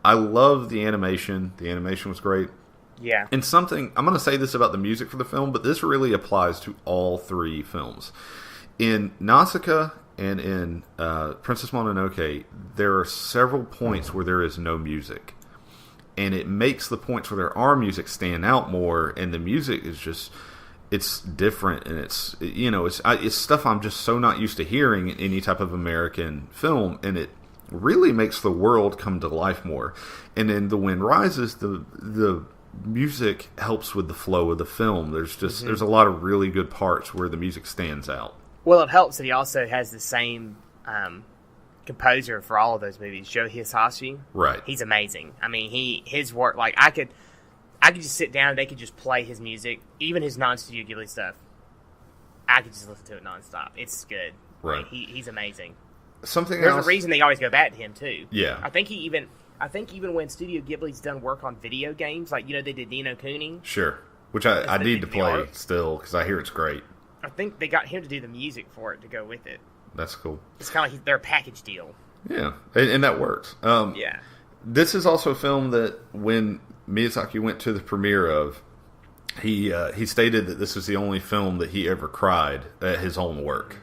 I love the animation. The animation was great. Yeah. And something, I'm going to say this about the music for the film, but this really applies to all three films. In Nausicaa and in Princess Mononoke, there are several points where there is no music. And it makes the points where there are music stand out more, and the music is just, it's different, and it's, you know, it's stuff I'm just so not used to hearing in any type of American film, and it really makes the world come to life more. And in The Wind Rises, the music helps with the flow of the film. There's just there's a lot of really good parts where the music stands out. Well, it helps that he also has the same composer for all of those movies, Joe Hisaishi. Right. He's amazing. I mean, his work, like, I could just sit down and they could just play his music, even his non-Studio Ghibli stuff. I could just listen to it nonstop. It's good. Right. Like, he's amazing. There's a reason they always go back to him too. Yeah. I think even when Studio Ghibli's done work on video games, like, you know, they did Ni no Kuni. Sure. Which I need to play still, because I hear it's great. I think they got him to do the music for it to go with it. That's cool. It's kind of like their package deal. Yeah, and that works. Yeah. This is also a film that when Miyazaki went to the premiere of, he stated that this was the only film that he ever cried at his own work.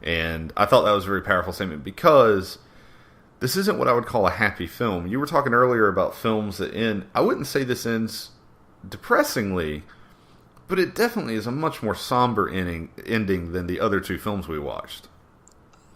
And I thought that was a very powerful statement, because this isn't what I would call a happy film. You were talking earlier about films that end. I wouldn't say this ends depressingly, but it definitely is a much more somber ending than the other two films we watched.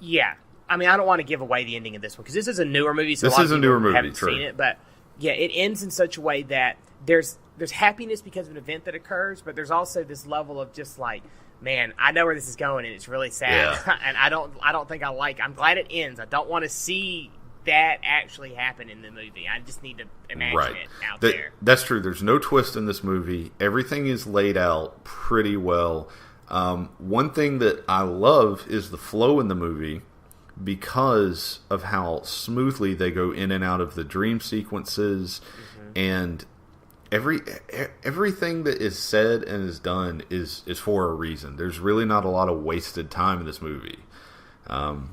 Yeah. I mean, I don't want to give away the ending of this one, because this is a newer movie, so a lot of people haven't seen it. But, yeah, it ends in such a way that there's happiness because of an event that occurs, but there's also this level of just like, man, I know where this is going, and it's really sad. Yeah. And I don't think I'm glad it ends. I don't want to see that actually happen in the movie. I just need to imagine it out there. That's true. There's no twist in this movie. Everything is laid out pretty well. One thing that I love is the flow in the movie, because of how smoothly they go in and out of the dream sequences, and everything that is said and is done is for a reason. There's really not a lot of wasted time in this movie. Go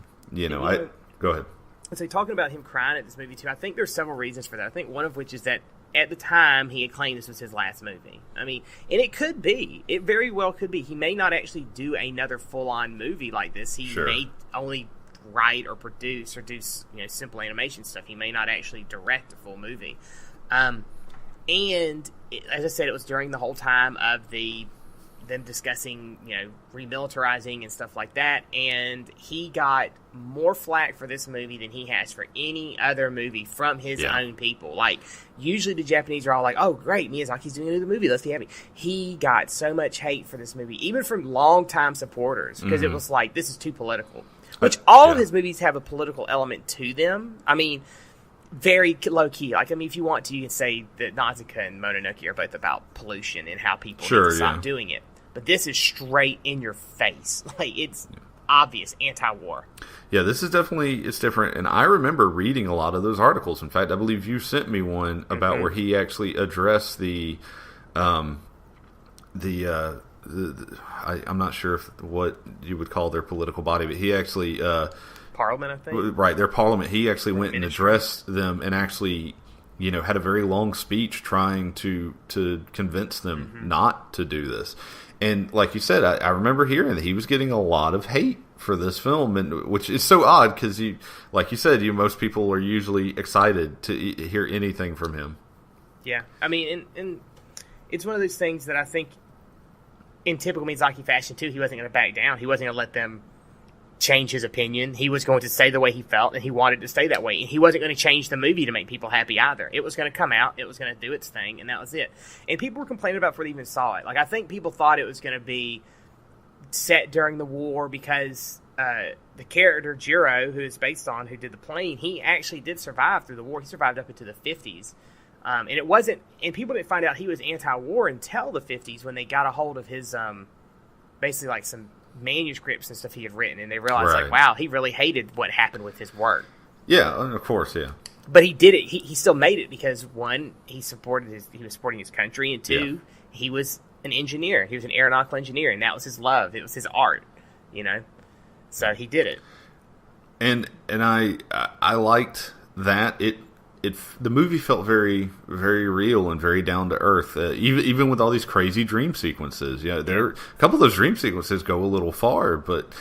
ahead. So talking about him crying at this movie too, I think there's several reasons for that. I think one of which is that at the time, he had claimed this was his last movie. I mean, and it could be. It very well could be. He may not actually do another full-on movie like this. He may only write or produce or do simple animation stuff. He may not actually direct a full movie. And as I said, it was during the whole time of them discussing, remilitarizing and stuff like that, and he got more flack for this movie than he has for any other movie from his own people. Like, usually the Japanese are all like, oh, great, Miyazaki's doing another movie, let's be happy. He got so much hate for this movie, even from longtime supporters, because it was like, this is too political. Which all of his movies have a political element to them. I mean, very low-key. Like, I mean, if you want to, you can say that Nausicaa and Mononoke are both about pollution and how people need to stop doing it. But this is straight in your face. Like, it's obvious anti-war. Yeah, this is definitely, it's different. And I remember reading a lot of those articles. In fact, I believe you sent me one about where he actually addressed I'm not sure what you would call their political body, but he actually... Parliament, I think? Right, their parliament. He actually went and addressed them and actually... had a very long speech trying to convince them not to do this. And like you said, I remember hearing that he was getting a lot of hate for this film, and which is so odd because, like you said, most people are usually excited to hear anything from him. Yeah, I mean, and it's one of those things that I think, in typical Miyazaki fashion too, he wasn't going to back down. He wasn't going to let them change his opinion. He was going to say the way he felt, and he wanted to stay that way. And he wasn't going to change the movie to make people happy either. It was going to come out, it was going to do its thing, and that was it. And people were complaining about before they even saw it. Like, I think people thought it was going to be set during the war because the character Jiro, who is based on, who did the plane, he actually did survive through the war. He survived up into the 50s. And it wasn't, and people didn't find out he was anti-war until the 50s when they got a hold of his, basically like some manuscripts and stuff he had written, and they realized like, wow, he really hated what happened with his work. Yeah, of course, yeah. But he did it. He still made it because, one, he was supporting his country, and two, he was an engineer. He was an aeronautical engineer, and that was his love. It was his art, So he did it. And I liked that the movie felt very, very real and very down to earth. Even with all these crazy dream sequences, a couple of those dream sequences go a little far, but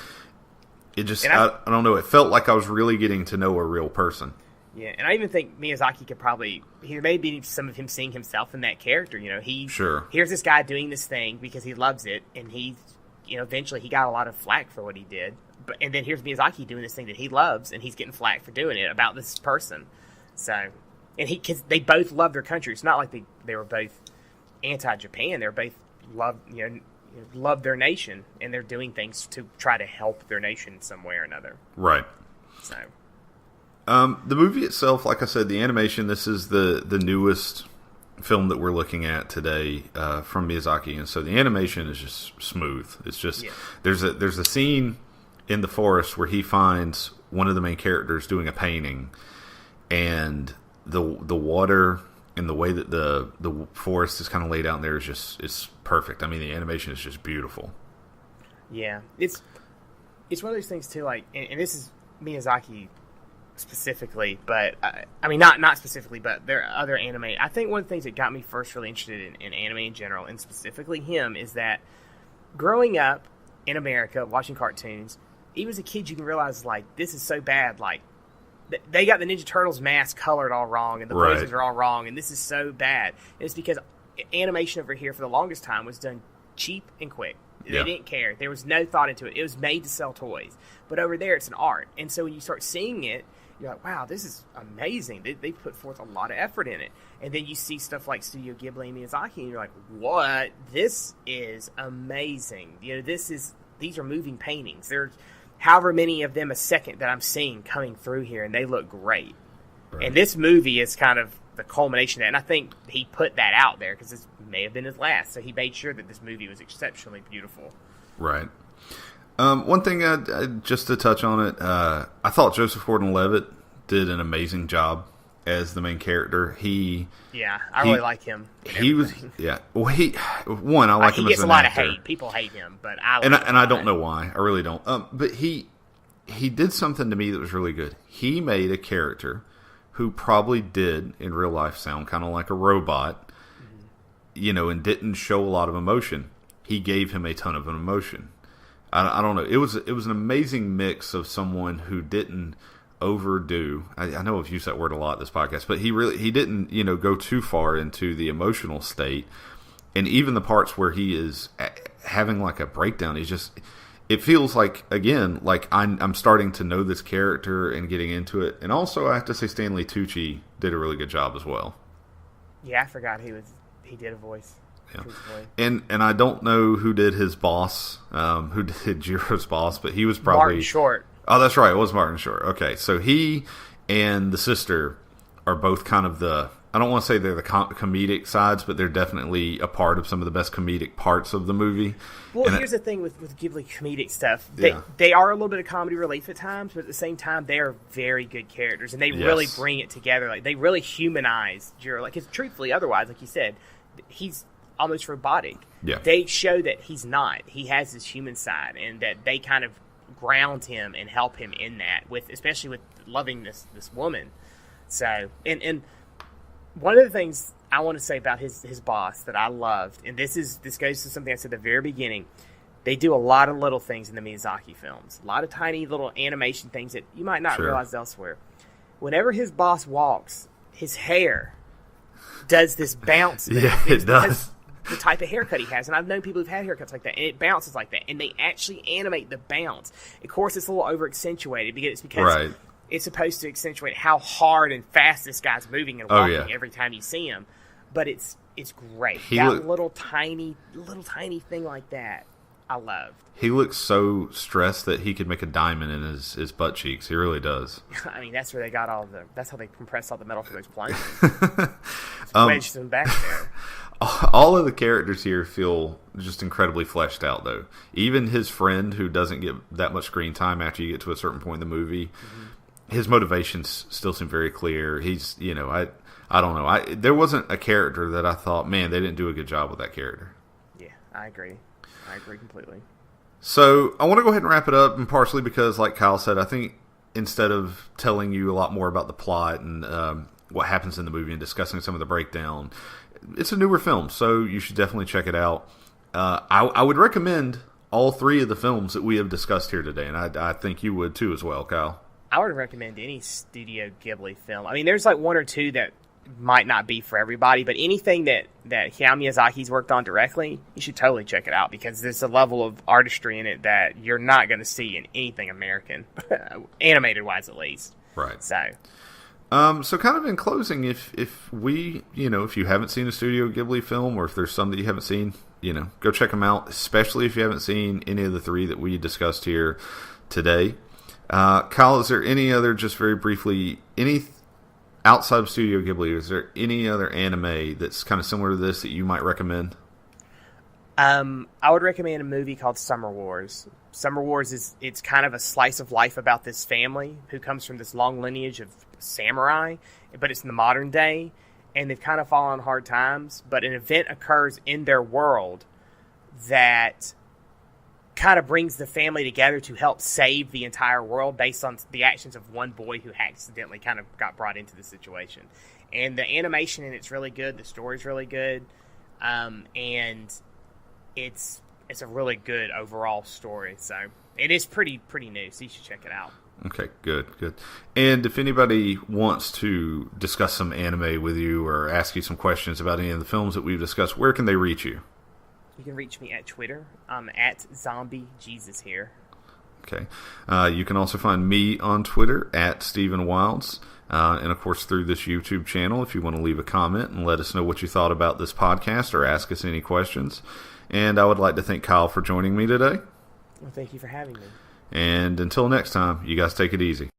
it just I don't know. It felt like I was really getting to know a real person. Yeah, and I even think Miyazaki could probably, there may be some of him seeing himself in that character. Here's this guy doing this thing because he loves it, and he, eventually he got a lot of flack for what he did. And then here's Miyazaki doing this thing that he loves, and he's getting flack for doing it about this person. So, and because they both love their country. It's not like they were both anti-Japan. They're both love their nation, and they're doing things to try to help their nation in some way or another. Right. So, the movie itself, like I said, the animation. This is the newest film that we're looking at today from Miyazaki, and so the animation is just smooth. It's just there's a scene in the forest where he finds one of the main characters doing a painting. And the water and the way that the forest is kind of laid out in there is perfect. I mean, the animation is just beautiful. Yeah, it's one of those things too. Like, and this is Miyazaki specifically, but I mean not specifically, but there are other anime. I think one of the things that got me first really interested in anime in general, and specifically him, is that growing up in America watching cartoons, even as a kid, you can realize like this is so bad. Like, they got the Ninja Turtles mask colored all wrong, and the poses are all wrong, and this is so bad. And it's because animation over here for the longest time was done cheap and quick. They didn't care. There was no thought into it. It was made to sell toys. But over there, it's an art. And so when you start seeing it, you're like, wow, this is amazing. They put forth a lot of effort in it. And then you see stuff like Studio Ghibli and Miyazaki, and you're like, what? This is amazing. These are moving paintings. There's however many of them a second that I'm seeing coming through here, and they look great. Right. And this movie is kind of the culmination of that. And I think he put that out there because this may have been his last. So he made sure that this movie was exceptionally beautiful. Right. One thing, just to touch on it, I thought Joseph Gordon-Levitt did an amazing job as the main character. I really like him. He was, well, I like him as an actor. He gets a lot of hate. People hate him, but I don't know why. I really don't. But he did something to me that was really good. He made a character who probably did in real life sound kind of like a robot, and didn't show a lot of emotion. He gave him a ton of emotion. I don't know. It was an amazing mix of someone who didn't overdo. I know I've used that word a lot in this podcast, but he didn't go too far into the emotional state, and even the parts where he is having like a breakdown, it feels like, again, like I'm starting to know this character and getting into it. And also, I have to say, Stanley Tucci did a really good job as well. Yeah, I forgot he did a voice. Yeah. And I don't know who did his boss, who did Jiro's boss, but he was probably Martin Short. Oh, that's right. It was Martin Short. Okay, so he and the sister are both kind of I don't want to say they're the comedic sides, but they're definitely a part of some of the best comedic parts of the movie. Well, here's the thing with Ghibli comedic stuff. They are a little bit of comedy relief at times, but at the same time, they are very good characters, and they really bring it together. Like, they really humanize Jiro. Like, 'cause truthfully, otherwise, like you said, he's almost robotic. Yeah. They show that he's not. He has this human side, and that they kind of ground him and help him in that, especially with loving this woman. So, and one of the things I want to say about his boss that I loved, and this goes to something I said at the very beginning, they do a lot of little things in the Miyazaki films. A lot of tiny little animation things that you might not realize elsewhere. Whenever his boss walks, his hair does this bounce. Yeah, it does. The type of haircut he has, and I've known people who've had haircuts like that, and it bounces like that, and they actually animate the bounce. Of course, it's a little over accentuated because it's supposed to accentuate how hard and fast this guy's moving and walking every time you see him. But it's great. Little tiny thing like that, I loved. He looks so stressed that he could make a diamond in his butt cheeks. He really does. I mean, that's where they got that's how they compressed all the metal for those planes. Wedged them back there. All of the characters here feel just incredibly fleshed out, though. Even his friend, who doesn't get that much screen time after you get to a certain point in the movie, his motivations still seem very clear. He's, I don't know. There wasn't a character that I thought, man, they didn't do a good job with that character. Yeah, I agree. I agree completely. So I want to go ahead and wrap it up, and partially because, like Kyle said, I think instead of telling you a lot more about the plot and what happens in the movie and discussing some of the breakdown, it's a newer film, so you should definitely check it out. I would recommend all three of the films that we have discussed here today, and I think you would too as well, Kyle. I would recommend any Studio Ghibli film. I mean, there's like one or two that might not be for everybody, but anything that Hayao Miyazaki's worked on directly, you should totally check it out, because there's a level of artistry in it that you're not going to see in anything American, animated-wise at least. Right. So kind of in closing, if you haven't seen a Studio Ghibli film, or if there's some that you haven't seen, go check them out, especially if you haven't seen any of the three that we discussed here today. Kyle, is there any other, just very briefly, outside of Studio Ghibli, is there any other anime that's kind of similar to this that you might recommend? I would recommend a movie called Summer Wars. Summer Wars it's kind of a slice of life about this family who comes from this long lineage of samurai, but it's in the modern day, and they've kind of fallen on hard times, but an event occurs in their world that kind of brings the family together to help save the entire world based on the actions of one boy who accidentally kind of got brought into the situation. And the animation in it's really good, the story's really good, and it's a really good overall story. So it is pretty new, so you should check it out. Okay, good. And if anybody wants to discuss some anime with you or ask you some questions about any of the films that we've discussed, where can they reach you? You can reach me at Twitter. I'm at Zombie Jesus here. Okay. You can also find me on Twitter at Stephen Wilds. And, of course, through this YouTube channel, if you want to leave a comment and let us know what you thought about this podcast or ask us any questions. And I would like to thank Kyle for joining me today. Well, thank you for having me. And until next time, you guys take it easy.